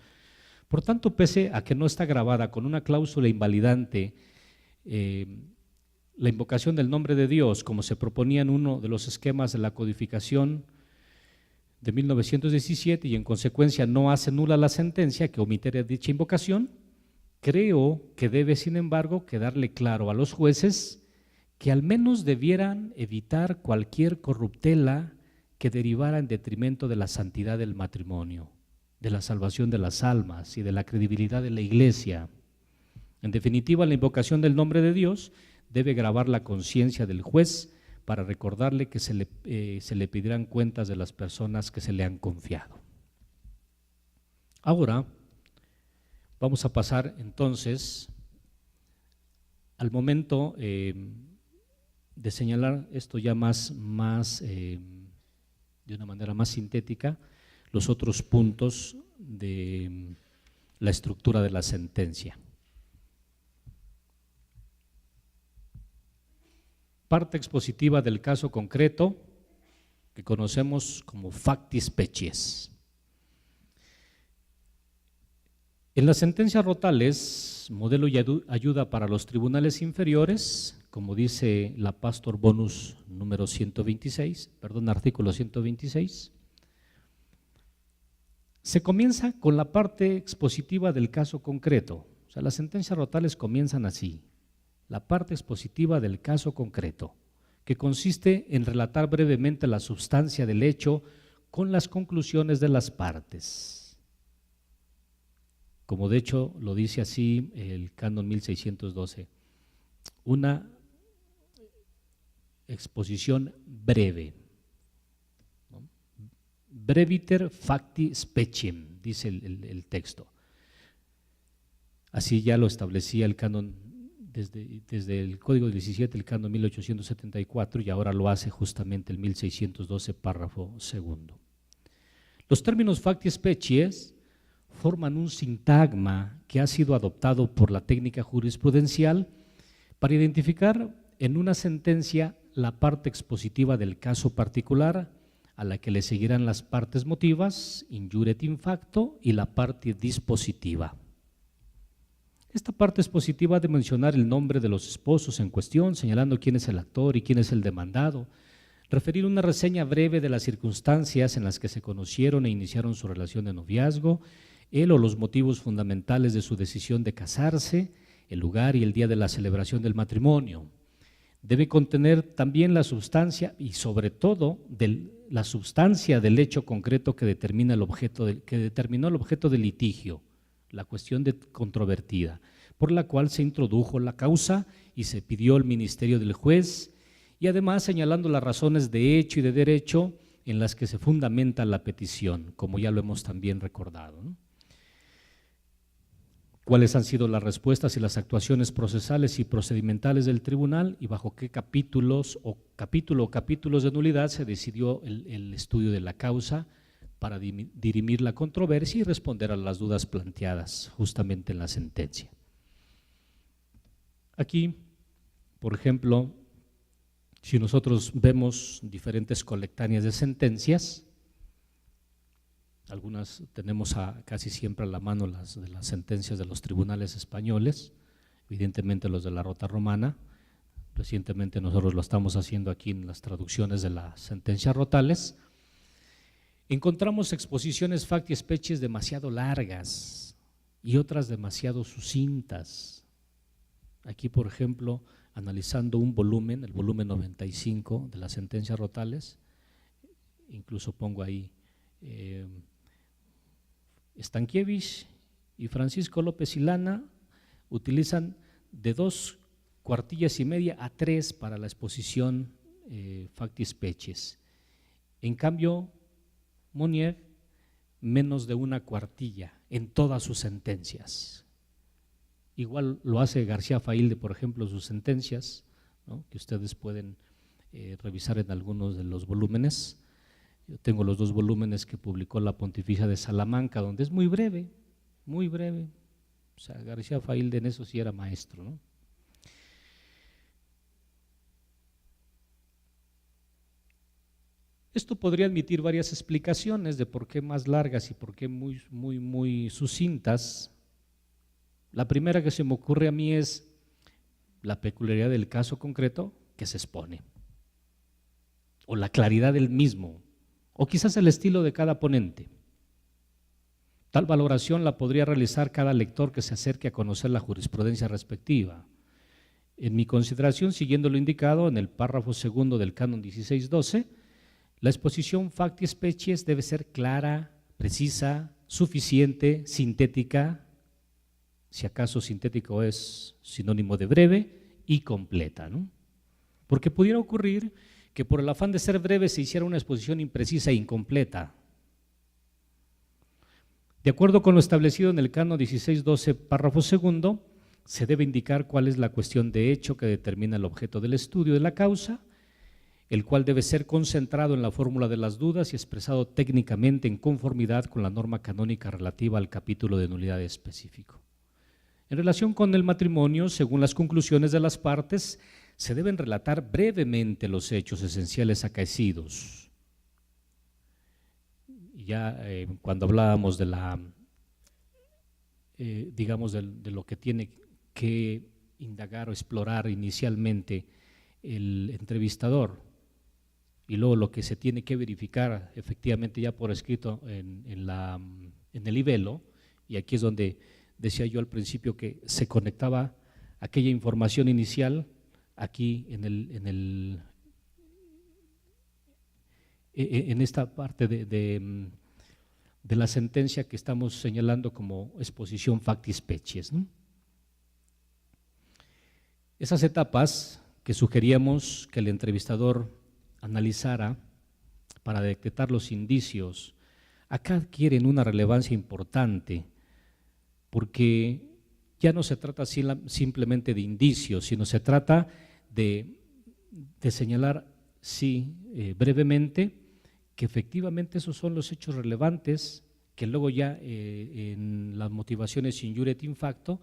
Por tanto, pese a que no está grabada con una cláusula invalidante la invocación del nombre de Dios, como se proponía en uno de los esquemas de la codificación de 1917 y en consecuencia no hace nula la sentencia que omitiera dicha invocación, creo que debe, sin embargo, quedarle claro a los jueces que al menos debieran evitar cualquier corruptela que derivara en detrimento de la santidad del matrimonio, de la salvación de las almas y de la credibilidad de la Iglesia. En definitiva, la invocación del nombre de Dios debe grabar la conciencia del juez para recordarle que se le pedirán cuentas de las personas que se le han confiado. Ahora, vamos a pasar entonces al momento de señalar esto ya de una manera más sintética, los otros puntos de la estructura de la sentencia. Parte expositiva del caso concreto que conocemos como factis species. En las sentencias rotales, modelo y ayuda para los tribunales inferiores, como dice la Pastor Bonus número 126, artículo 126, se comienza con la parte expositiva del caso concreto. O sea, las sentencias rotales comienzan así, la parte expositiva del caso concreto, que consiste en relatar brevemente la substancia del hecho con las conclusiones de las partes. Como de hecho lo dice así el Canon 1612, una exposición breve, ¿no? Breviter facti speciem, dice el texto. Así ya lo establecía el Canon desde el Código 17, el Canon 1874, y ahora lo hace justamente el 1612, párrafo segundo. Los términos facti species forman un sintagma que ha sido adoptado por la técnica jurisprudencial para identificar en una sentencia la parte expositiva del caso particular, a la que le seguirán las partes motivas, injuret in facto, y la parte dispositiva. Esta parte expositiva ha de mencionar el nombre de los esposos en cuestión, señalando quién es el actor y quién es el demandado, referir una reseña breve de las circunstancias en las que se conocieron e iniciaron su relación de noviazgo, él o los motivos fundamentales de su decisión de casarse, el lugar y el día de la celebración del matrimonio. Debe contener también la sustancia y sobre todo la sustancia del hecho concreto que determinó el objeto del litigio, la cuestión controvertida, por la cual se introdujo la causa y se pidió el ministerio del juez, y además señalando las razones de hecho y de derecho en las que se fundamenta la petición, como ya lo hemos también recordado, ¿no? Cuáles han sido las respuestas y las actuaciones procesales y procedimentales del tribunal y bajo qué capítulos o capítulos de nulidad se decidió el estudio de la causa para dirimir la controversia y responder a las dudas planteadas justamente en la sentencia. Aquí, por ejemplo, si nosotros vemos diferentes colectáneas de sentencias, algunas tenemos casi siempre a la mano las sentencias de los tribunales españoles, evidentemente los de la Rota Romana. Recientemente nosotros lo estamos haciendo aquí en las traducciones de las sentencias rotales. Encontramos exposiciones facti species demasiado largas y otras demasiado sucintas. Aquí, por ejemplo, analizando un volumen, el volumen 95 de las sentencias rotales, incluso pongo ahí Stankiewicz y Francisco López y Lana utilizan de 2 cuartillas y media a 3 para la exposición facti species. En cambio, Monnier, menos de 1 cuartilla en todas sus sentencias. Igual lo hace García Failde, por ejemplo, sus sentencias, ¿no?, que ustedes pueden revisar en algunos de los volúmenes. Yo tengo los 2 volúmenes que publicó la Pontificia de Salamanca, donde es muy breve, muy breve. O sea, García Failde en eso sí era maestro, ¿no? Esto podría admitir varias explicaciones de por qué más largas y por qué muy sucintas. La primera que se me ocurre a mí es la peculiaridad del caso concreto que se expone, o la claridad del mismo, o quizás el estilo de cada ponente. Tal valoración la podría realizar cada lector que se acerque a conocer la jurisprudencia respectiva. En mi consideración, siguiendo lo indicado en el párrafo segundo del canon 1612, la exposición facti species debe ser clara, precisa, suficiente, sintética, si acaso sintético es sinónimo de breve, y completa, ¿no? Porque pudiera ocurrir que por el afán de ser breve se hiciera una exposición imprecisa e incompleta. De acuerdo con lo establecido en el canon 1612, párrafo segundo, se debe indicar cuál es la cuestión de hecho que determina el objeto del estudio de la causa, el cual debe ser concentrado en la fórmula de las dudas y expresado técnicamente en conformidad con la norma canónica relativa al capítulo de nulidad específico. En relación con el matrimonio, según las conclusiones de las partes, se deben relatar brevemente los hechos esenciales acaecidos. Ya cuando hablábamos de de lo que tiene que indagar o explorar inicialmente el entrevistador y luego lo que se tiene que verificar efectivamente ya por escrito en el libelo, y aquí es donde decía yo al principio que se conectaba aquella información inicial aquí en esta parte de la sentencia que estamos señalando como exposición facti species, ¿no? Esas etapas que sugeríamos que el entrevistador analizara para detectar los indicios, acá adquieren una relevancia importante, porque ya no se trata simplemente de indicios, sino se trata de señalar, sí, brevemente, que efectivamente esos son los hechos relevantes que luego ya en las motivaciones injuria et in facto,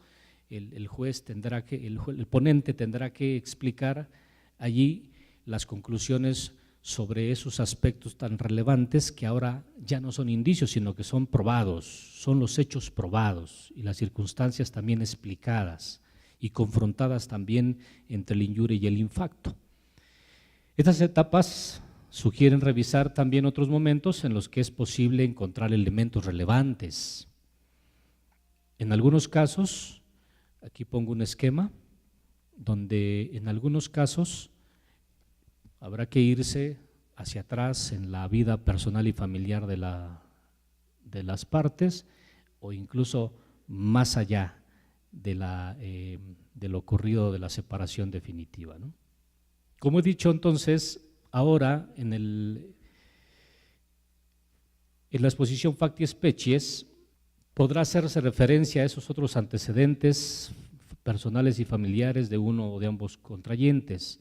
el juez tendrá que, el ponente tendrá que explicar allí las conclusiones sobre esos aspectos tan relevantes que ahora ya no son indicios, sino que son probados, son los hechos probados y las circunstancias también explicadas y confrontadas también entre el injuria y el in facto. Estas etapas sugieren revisar también otros momentos en los que es posible encontrar elementos relevantes. En algunos casos, aquí pongo un esquema, donde en algunos casos habrá que irse hacia atrás en la vida personal y familiar de las partes, o incluso más allá de lo ocurrido de la separación definitiva, ¿no? Como he dicho entonces, ahora en la exposición Facti Species podrá hacerse referencia a esos otros antecedentes personales y familiares de uno o de ambos contrayentes,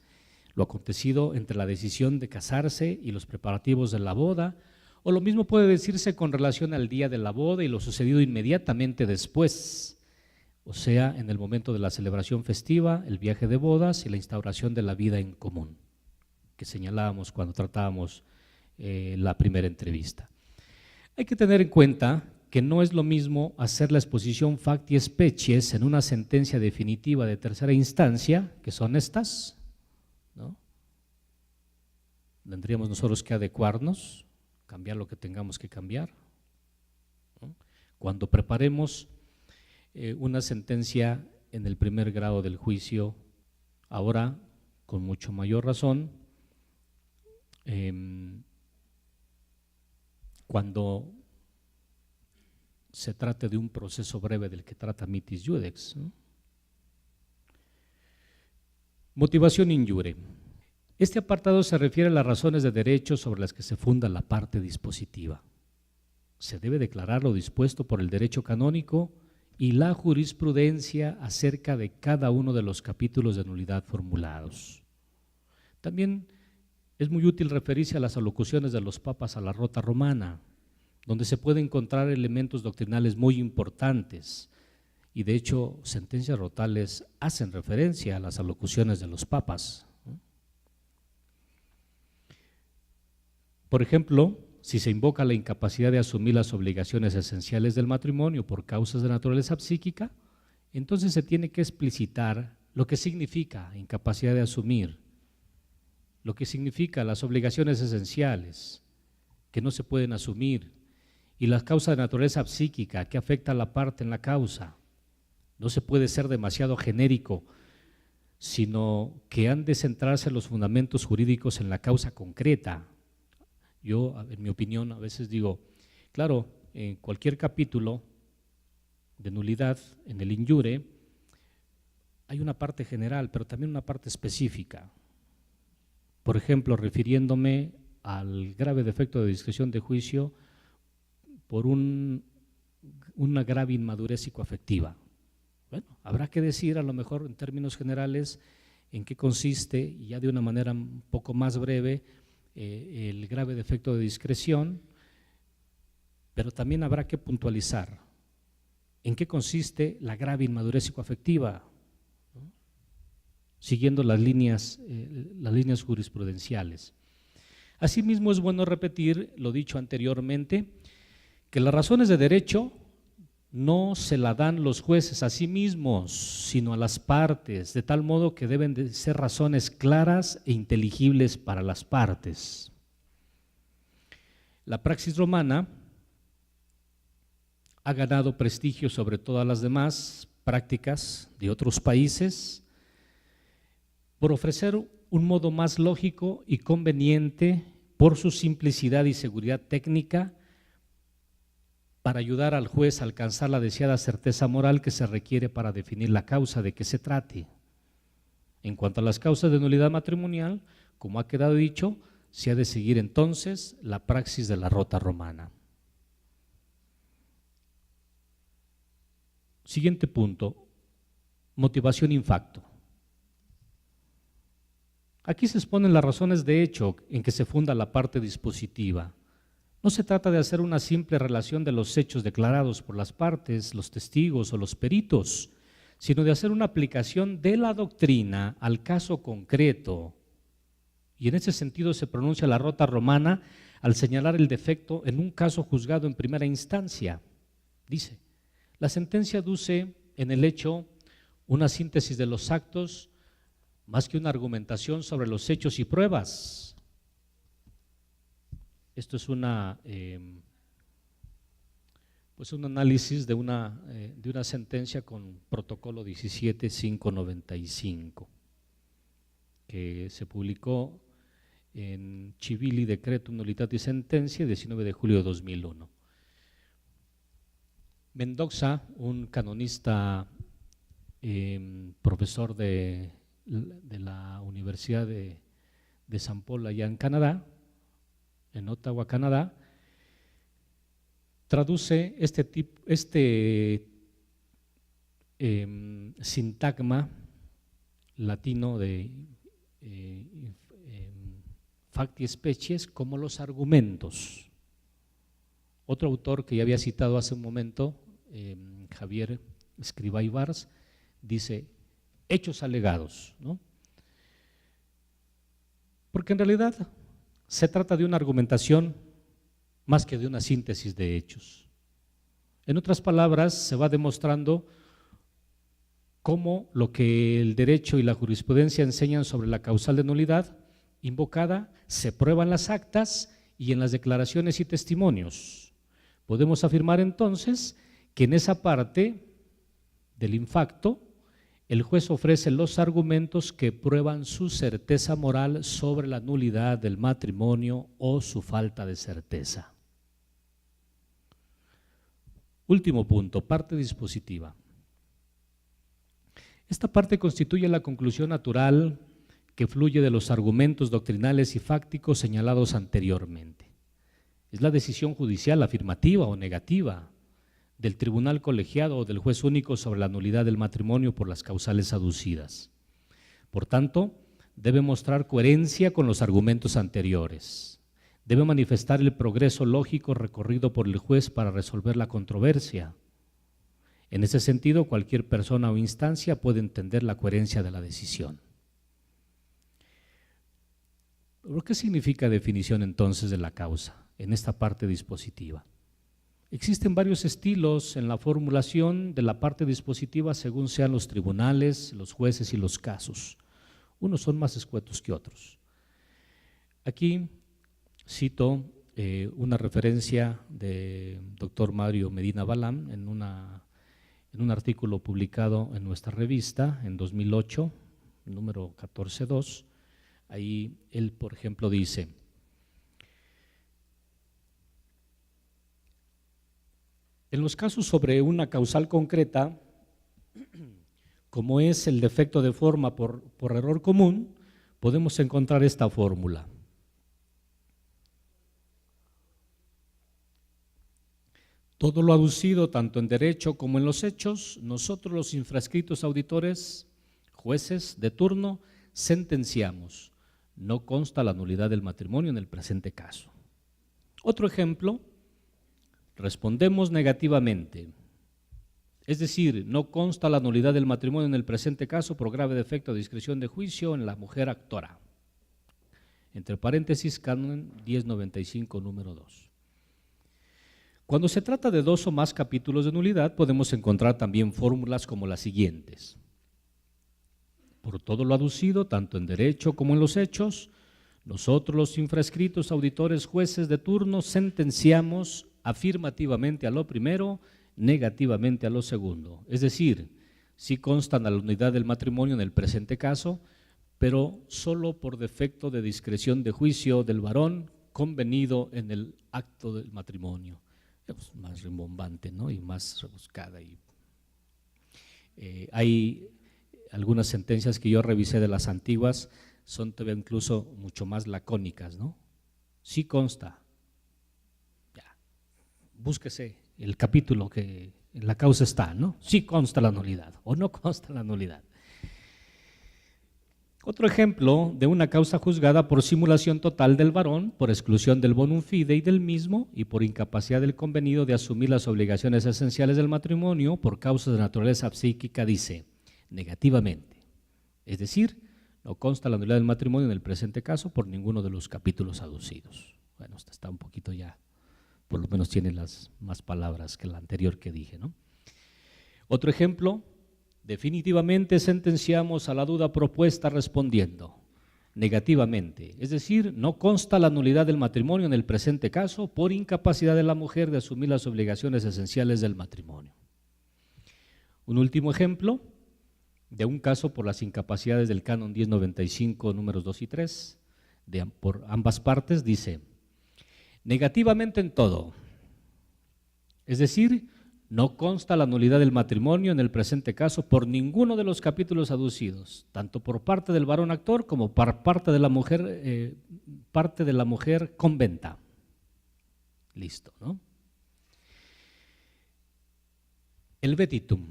lo acontecido entre la decisión de casarse y los preparativos de la boda, o lo mismo puede decirse con relación al día de la boda y lo sucedido inmediatamente después, o sea, en el momento de la celebración festiva, el viaje de bodas y la instauración de la vida en común, que señalábamos cuando tratábamos la primera entrevista. Hay que tener en cuenta que no es lo mismo hacer la exposición Facti Species en una sentencia definitiva de tercera instancia, que son estas, ¿no? Tendríamos nosotros que adecuarnos, cambiar lo que tengamos que cambiar, ¿no? Cuando preparemos una sentencia en el primer grado del juicio, ahora con mucho mayor razón, cuando se trate de un proceso breve del que trata Mitis Judex, ¿no? Motivación injure. Este apartado se refiere a las razones de derecho sobre las que se funda la parte dispositiva. Se debe declarar lo dispuesto por el derecho canónico y la jurisprudencia acerca de cada uno de los capítulos de nulidad formulados. También es muy útil referirse a las alocuciones de los papas a la Rota Romana, donde se pueden encontrar elementos doctrinales muy importantes y de hecho sentencias rotales hacen referencia a las alocuciones de los papas. Por ejemplo, si se invoca la incapacidad de asumir las obligaciones esenciales del matrimonio por causas de naturaleza psíquica, entonces se tiene que explicitar lo que significa incapacidad de asumir, lo que significa las obligaciones esenciales que no se pueden asumir y las causas de naturaleza psíquica que afecta a la parte en la causa. No se puede ser demasiado genérico, sino que han de centrarse los fundamentos jurídicos en la causa concreta. Yo, en mi opinión, a veces digo, claro, en cualquier capítulo de nulidad, en el injure, hay una parte general, pero también una parte específica. Por ejemplo, refiriéndome al grave defecto de discreción de juicio por una grave inmadurez psicoafectiva. Bueno, habrá que decir a lo mejor en términos generales en qué consiste, y ya de una manera un poco más breve, el grave defecto de discreción, pero también habrá que puntualizar en qué consiste la grave inmadurez psicoafectiva, ¿no? Siguiendo las líneas jurisprudenciales. Asimismo, es bueno repetir lo dicho anteriormente, que las razones de derecho no se la dan los jueces a sí mismos, sino a las partes, de tal modo que deben de ser razones claras e inteligibles para las partes. La praxis romana ha ganado prestigio sobre todas las demás prácticas de otros países por ofrecer un modo más lógico y conveniente por su simplicidad y seguridad técnica para ayudar al juez a alcanzar la deseada certeza moral que se requiere para definir la causa de que se trate. En cuanto a las causas de nulidad matrimonial, como ha quedado dicho, se ha de seguir entonces la praxis de la Rota Romana. Siguiente punto, motivación in facto. Aquí se exponen las razones de hecho en que se funda la parte dispositiva, No se trata de hacer una simple relación de los hechos declarados por las partes, los testigos o los peritos, sino de hacer una aplicación de la doctrina al caso concreto. Y en ese sentido se pronuncia la Rota Romana al señalar el defecto en un caso juzgado en primera instancia. Dice, la sentencia aduce en el hecho una síntesis de los actos más que una argumentación sobre los hechos y pruebas. Esto es pues un análisis de una sentencia con protocolo 17595 que se publicó en Civili Decretum Nullitatis Sententia, 19 de julio de 2001. Mendoza, un canonista, profesor de la Universidad de San Paul allá en Canadá, en Ottawa, Canadá, traduce este sintagma latino de facti species como los argumentos. Otro autor que ya había citado hace un momento, Javier Escrivá Ibars, dice hechos alegados, ¿no? Porque en realidad se trata de una argumentación más que de una síntesis de hechos. En otras palabras, se va demostrando cómo lo que el derecho y la jurisprudencia enseñan sobre la causal de nulidad invocada se prueba en las actas y en las declaraciones y testimonios. Podemos afirmar entonces que en esa parte del infacto el juez ofrece los argumentos que prueban su certeza moral sobre la nulidad del matrimonio o su falta de certeza. Último punto, parte dispositiva. Esta parte constituye la conclusión natural que fluye de los argumentos doctrinales y fácticos señalados anteriormente. Es la decisión judicial afirmativa o negativa del tribunal colegiado o del juez único sobre la nulidad del matrimonio por las causales aducidas. Por tanto, debe mostrar coherencia con los argumentos anteriores. Debe manifestar el progreso lógico recorrido por el juez para resolver la controversia. En ese sentido, cualquier persona o instancia puede entender la coherencia de la decisión. ¿Pero qué significa definición entonces de la causa en esta parte dispositiva? Existen varios estilos en la formulación de la parte dispositiva según sean los tribunales, los jueces y los casos. Unos son más escuetos que otros. Aquí cito una referencia de doctor Mario Medina Balam en un artículo publicado en nuestra revista en 2008, número 14.2. Ahí él, por ejemplo, dice: en los casos sobre una causal concreta, como es el defecto de forma por error común, podemos encontrar esta fórmula. Todo lo aducido, tanto en derecho como en los hechos, nosotros los infrascritos auditores, jueces de turno, sentenciamos. No consta la nulidad del matrimonio en el presente caso. Otro ejemplo: respondemos negativamente, es decir, no consta la nulidad del matrimonio en el presente caso por grave defecto de discreción de juicio en la mujer actora. Entre paréntesis, canon 1095, número 2. Cuando se trata de dos o más capítulos de nulidad, podemos encontrar también fórmulas como las siguientes. Por todo lo aducido, tanto en derecho como en los hechos, nosotros los infrascritos auditores jueces de turno sentenciamos afirmativamente a lo primero, negativamente a lo segundo. Es decir, sí constan la nulidad del matrimonio en el presente caso, pero solo por defecto de discreción de juicio del varón convenido en el acto del matrimonio. Es más rimbombante, ¿no? Y más rebuscada. Hay algunas sentencias que yo revisé de las antiguas, son todavía incluso mucho más lacónicas, ¿no? Sí consta. Ya. Búsquese el capítulo que en la causa está, ¿no? Sí consta la nulidad o no consta la nulidad. Otro ejemplo de una causa juzgada por simulación total del varón, por exclusión del bonum fidei del mismo y por incapacidad del convenido de asumir las obligaciones esenciales del matrimonio por causas de naturaleza psíquica, dice negativamente. Es decir, no consta la nulidad del matrimonio en el presente caso por ninguno de los capítulos aducidos. Bueno, esta está un poquito ya, por lo menos tiene las más palabras que la anterior que dije, ¿no? Otro ejemplo. Definitivamente sentenciamos a la duda propuesta respondiendo negativamente, es decir, no consta la nulidad del matrimonio en el presente caso por incapacidad de la mujer de asumir las obligaciones esenciales del matrimonio. Un último ejemplo de un caso por las incapacidades del Canon 1095, números 2 y 3, por ambas partes, dice negativamente en todo, es decir, no consta la nulidad del matrimonio en el presente caso por ninguno de los capítulos aducidos, tanto por parte del varón actor como por parte de la mujer conventa. Listo, ¿no? El vetitum.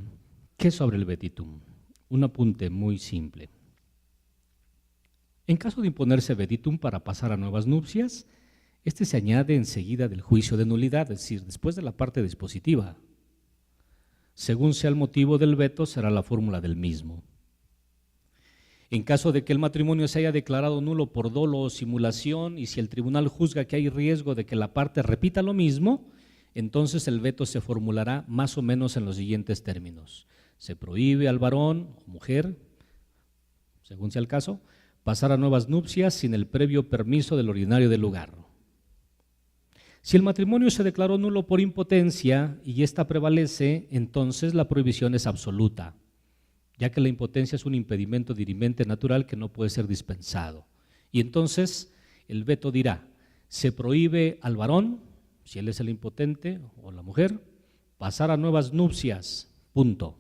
¿Qué es sobre el vetitum? Un apunte muy simple. En caso de imponerse vetitum para pasar a nuevas nupcias, este se añade enseguida del juicio de nulidad, es decir, después de la parte dispositiva. Según sea el motivo del veto, será la fórmula del mismo. En caso de que el matrimonio se haya declarado nulo por dolo o simulación y si el tribunal juzga que hay riesgo de que la parte repita lo mismo, entonces el veto se formulará más o menos en los siguientes términos. Se prohíbe al varón o mujer, según sea el caso, pasar a nuevas nupcias sin el previo permiso del ordinario del lugar. Si el matrimonio se declaró nulo por impotencia y esta prevalece, entonces la prohibición es absoluta, ya que la impotencia es un impedimento dirimente natural que no puede ser dispensado. Y entonces el veto dirá, se prohíbe al varón, si él es el impotente o la mujer, pasar a nuevas nupcias, punto.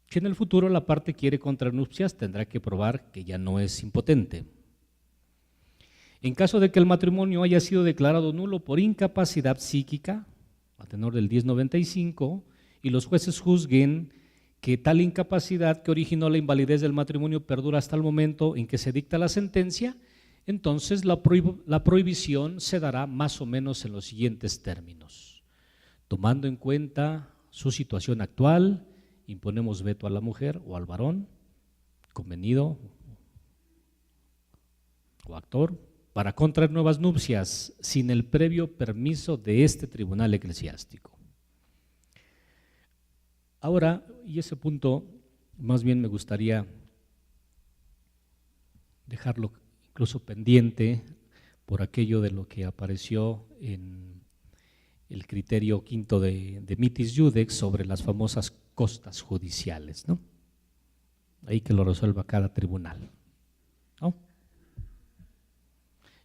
Si en el futuro la parte quiere contraer nupcias, tendrá que probar que ya no es impotente. En caso de que el matrimonio haya sido declarado nulo por incapacidad psíquica, a tenor del 1095, y los jueces juzguen que tal incapacidad que originó la invalidez del matrimonio perdura hasta el momento en que se dicta la sentencia, entonces la prohibición se dará más o menos en los siguientes términos. Tomando en cuenta su situación actual, imponemos veto a la mujer o al varón, convenido o actor, para contraer nuevas nupcias sin el previo permiso de este tribunal eclesiástico. Ahora, y ese punto más bien me gustaría dejarlo incluso pendiente por aquello de lo que apareció en el criterio quinto de Mitis Judex sobre las famosas costas judiciales, ¿no? Ahí que lo resuelva cada tribunal, ¿no?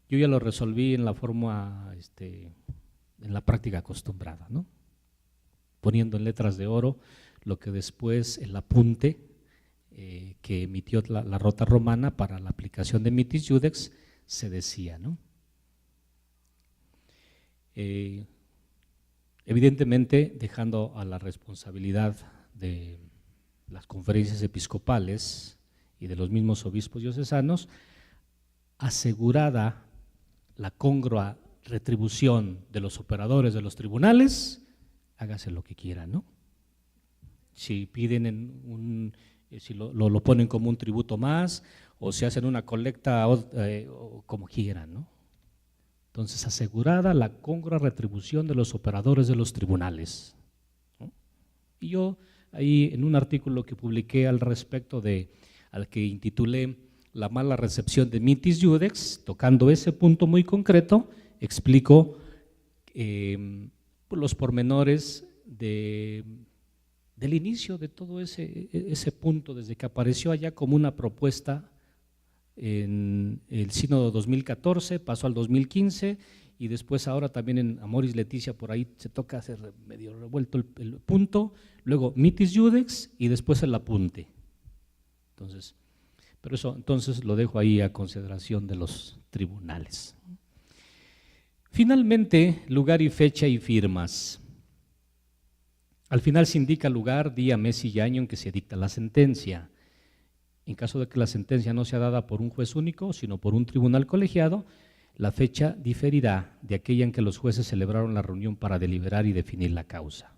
Yo ya lo resolví en la forma, en la práctica acostumbrada, ¿no? Poniendo en letras de oro lo que después el apunte que emitió la Rota Romana para la aplicación de Mitis Judex se decía, ¿no? Evidentemente dejando a la responsabilidad de las conferencias episcopales y de los mismos obispos diocesanos, asegurada la congrua retribución de los operadores de los tribunales, hágase lo que quieran, ¿no? Si piden si lo ponen como un tributo más, o si hacen una colecta o como quieran, ¿no? Entonces, asegurada la congrua retribución de los operadores de los tribunales, ¿no? Y yo ahí en un artículo que publiqué al respecto al que intitulé La mala recepción de Mitis Judex, tocando ese punto muy concreto, explico los pormenores del inicio de todo ese punto, desde que apareció allá como una propuesta en el Sínodo 2014, pasó al 2015 y después ahora también en Amoris Laetitia, por ahí se toca hacer medio revuelto el punto, luego Mitis Judex y después el apunte. Entonces, pero eso entonces lo dejo ahí a consideración de los tribunales. Finalmente, lugar y fecha y firmas. Al final se indica lugar, día, mes y año en que se dicta la sentencia. En caso de que la sentencia no sea dada por un juez único, sino por un tribunal colegiado, la fecha diferirá de aquella en que los jueces celebraron la reunión para deliberar y definir la causa.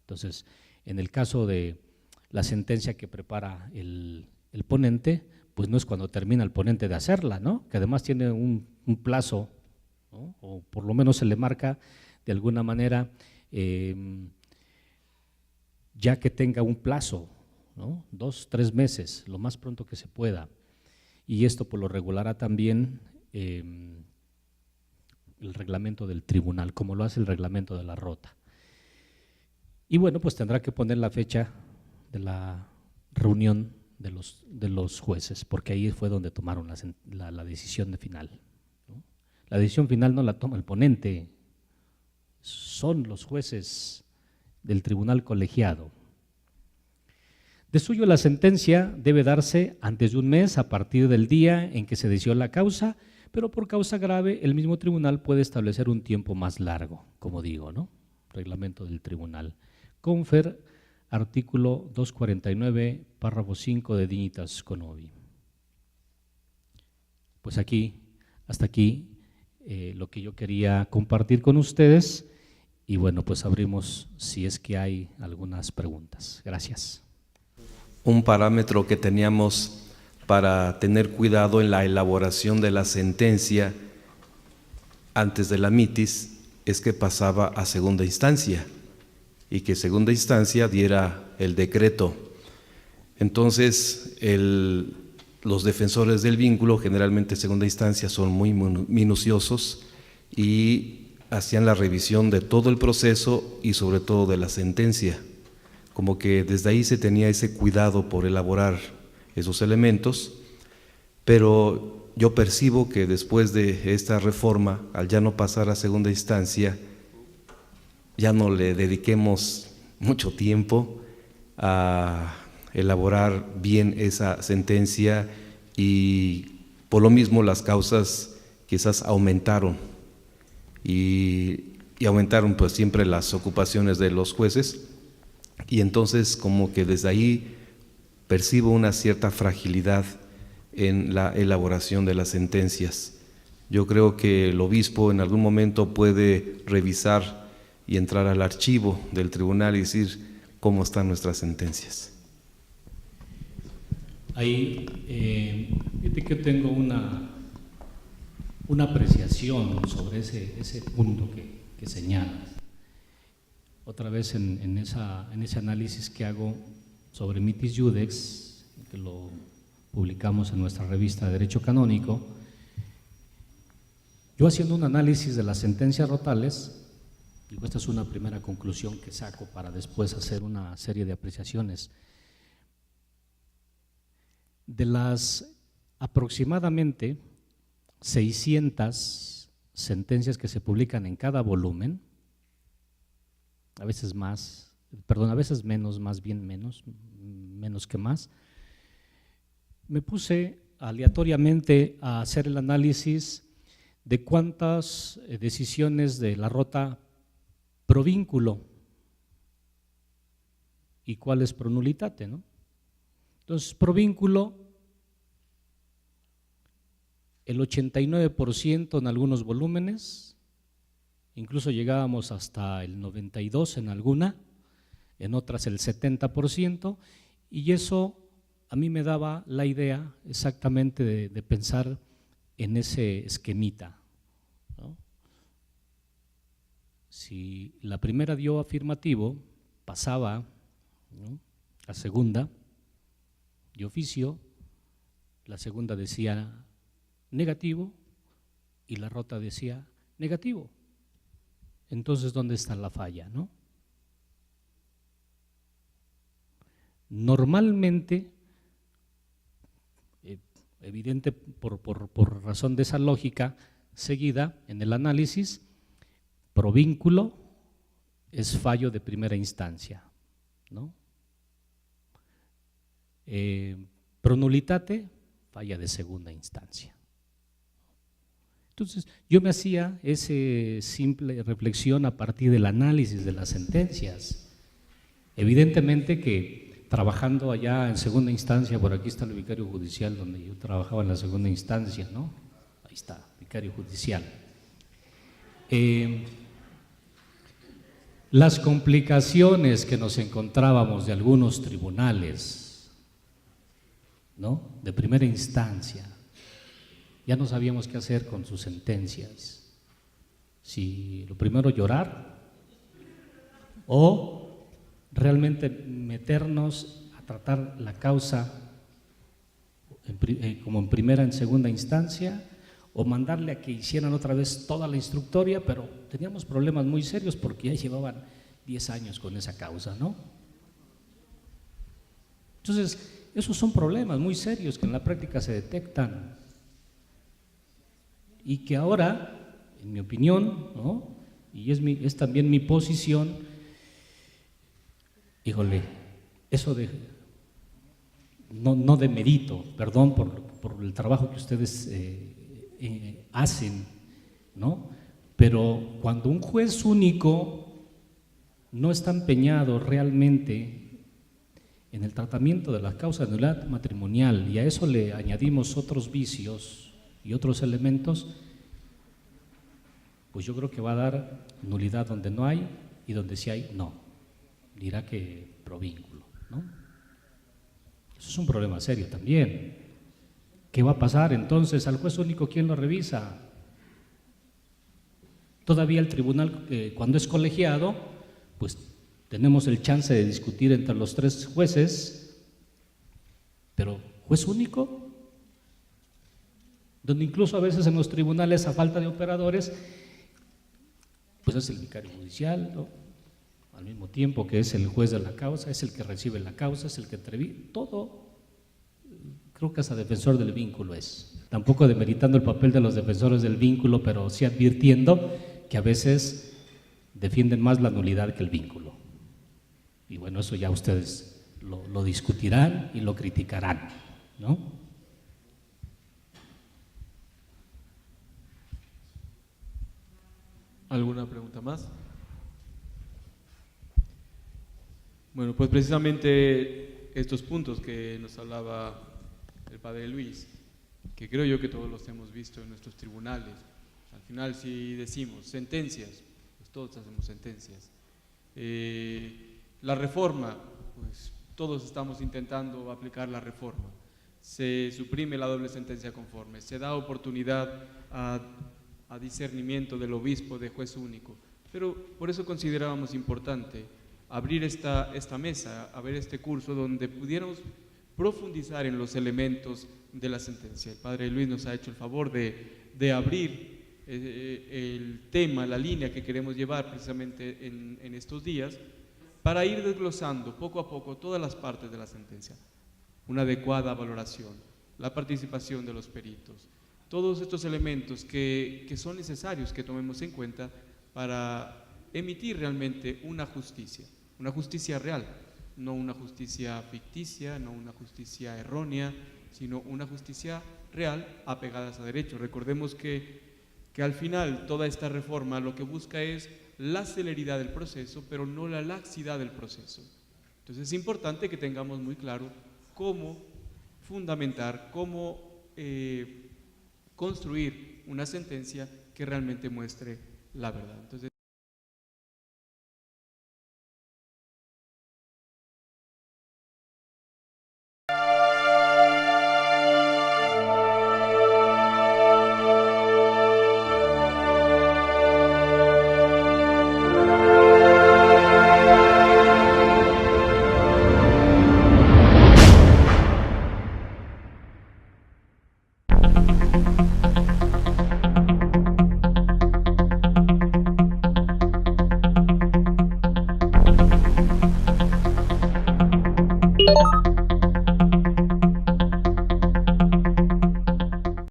Entonces, en el caso de la sentencia que prepara el ponente, pues no es cuando termina el ponente de hacerla, ¿no? Que además tiene un plazo, ¿no? O por lo menos se le marca de alguna manera, ya que tenga un plazo, ¿no? 2, 3 meses, lo más pronto que se pueda. Y esto por lo regulará también el reglamento del tribunal, como lo hace el reglamento de la Rota. Y bueno, pues tendrá que poner la fecha de la reunión de los jueces, porque ahí fue donde tomaron la decisión final, ¿no? La decisión final no la toma el ponente, son los jueces del tribunal colegiado. De suyo, la sentencia debe darse antes de un mes a partir del día en que se decidió la causa, pero por causa grave el mismo tribunal puede establecer un tiempo más largo, como digo, ¿no? Reglamento del tribunal. Confer, artículo 249, párrafo 5 de Dignitas Conovi. Pues hasta aquí lo que yo quería compartir con ustedes, y bueno, pues abrimos si es que hay algunas preguntas. Gracias. Un parámetro que teníamos para tener cuidado en la elaboración de la sentencia antes de la mitis es que pasaba a segunda instancia y que segunda instancia diera el decreto. Entonces, los defensores del vínculo, generalmente segunda instancia, son muy minuciosos y hacían la revisión de todo el proceso y sobre todo de la sentencia. Como que desde ahí se tenía ese cuidado por elaborar esos elementos, pero yo percibo que después de esta reforma, al ya no pasar a segunda instancia, ya no le dediquemos mucho tiempo a elaborar bien esa sentencia y por lo mismo las causas quizás aumentaron y aumentaron pues siempre las ocupaciones de los jueces y entonces como que desde ahí percibo una cierta fragilidad en la elaboración de las sentencias. Yo creo que el obispo en algún momento puede revisar y entrar al archivo del tribunal y decir cómo están nuestras sentencias. Ahí, fíjate que tengo una apreciación sobre ese punto que señalas. Otra vez en ese análisis que hago sobre Mitis Iudex, que lo publicamos en nuestra revista de Derecho Canónico, yo haciendo un análisis de las sentencias rotales, digo, esta es una primera conclusión que saco para después hacer una serie de apreciaciones. De las aproximadamente 600 sentencias que se publican en cada volumen, a veces más, perdón, a veces menos, más bien menos que más, me puse aleatoriamente a hacer el análisis de cuántas decisiones de la Rota pro vínculo y cuál es pro nullitate, ¿no? Entonces, pro vínculo, el 89% en algunos volúmenes, incluso llegábamos hasta el 92% en alguna, en otras el 70%, y eso a mí me daba la idea exactamente de pensar en ese esquemita, ¿no? Si la primera dio afirmativo, pasaba, ¿no?, a segunda de oficio, la segunda decía negativo y la Rota decía negativo. Entonces, ¿dónde está la falla, no? Normalmente, evidente por razón de esa lógica seguida en el análisis, pro vínculo es fallo de primera instancia, ¿no? Pro nullitate, falla de segunda instancia. Entonces, yo me hacía esa simple reflexión a partir del análisis de las sentencias. Evidentemente que trabajando allá en segunda instancia, por aquí está el vicario judicial donde yo trabajaba en la segunda instancia, ¿no? Ahí está, vicario judicial. Las complicaciones que nos encontrábamos de algunos tribunales, ¿no?, de primera instancia, ya no sabíamos qué hacer con sus sentencias. Si lo primero llorar o realmente meternos a tratar la causa como en primera, en segunda instancia, o mandarle a que hicieran otra vez toda la instructoria, pero teníamos problemas muy serios porque ya llevaban 10 años con esa causa, ¿no? Entonces, esos son problemas muy serios que en la práctica se detectan y que ahora, en mi opinión, ¿no?, y es también mi posición, híjole, eso de, no demerito, perdón por el trabajo que ustedes hacen, ¿no? Pero cuando un juez único no está empeñado realmente en el tratamiento de las causas de nulidad matrimonial y a eso le añadimos otros vicios y otros elementos, pues yo creo que va a dar nulidad donde no hay y donde sí hay, no. Dirá que provínculo, ¿no? Eso es un problema serio también. ¿Qué va a pasar entonces? Al juez único, ¿quién lo revisa? Todavía el tribunal, cuando es colegiado, pues tenemos el chance de discutir entre los 3 jueces, pero juez único, donde incluso a veces en los tribunales, a falta de operadores, pues es el vicario judicial, ¿no?, al mismo tiempo que es el juez de la causa, es el que recibe la causa, es el que entrevista, todo. Creo que hasta defensor del vínculo es. Tampoco demeritando el papel de los defensores del vínculo, pero sí advirtiendo que a veces defienden más la nulidad que el vínculo. Y bueno, eso ya ustedes lo discutirán y lo criticarán, ¿no? ¿Alguna pregunta más? Bueno, pues precisamente estos puntos que nos hablaba el padre Luis, que creo yo que todos los hemos visto en nuestros tribunales. Al final, si decimos sentencias, pues todos hacemos sentencias. La reforma, pues todos estamos intentando aplicar la reforma. Se suprime la doble sentencia conforme, se da oportunidad a discernimiento del obispo, de juez único. Pero por eso considerábamos importante abrir esta mesa, abrir este curso donde pudiéramos profundizar en los elementos de la sentencia. El padre Luis nos ha hecho el favor de abrir el tema, la línea que queremos llevar precisamente en estos días, para ir desglosando poco a poco todas las partes de la sentencia. Una adecuada valoración, la participación de los peritos, todos estos elementos que son necesarios que tomemos en cuenta para emitir realmente una justicia real, no una justicia ficticia, no una justicia errónea, sino una justicia real apegada a derecho. Recordemos que al final toda esta reforma lo que busca es la celeridad del proceso, pero no la laxidad del proceso. Entonces es importante que tengamos muy claro cómo fundamentar, cómo construir una sentencia que realmente muestre la verdad. Entonces,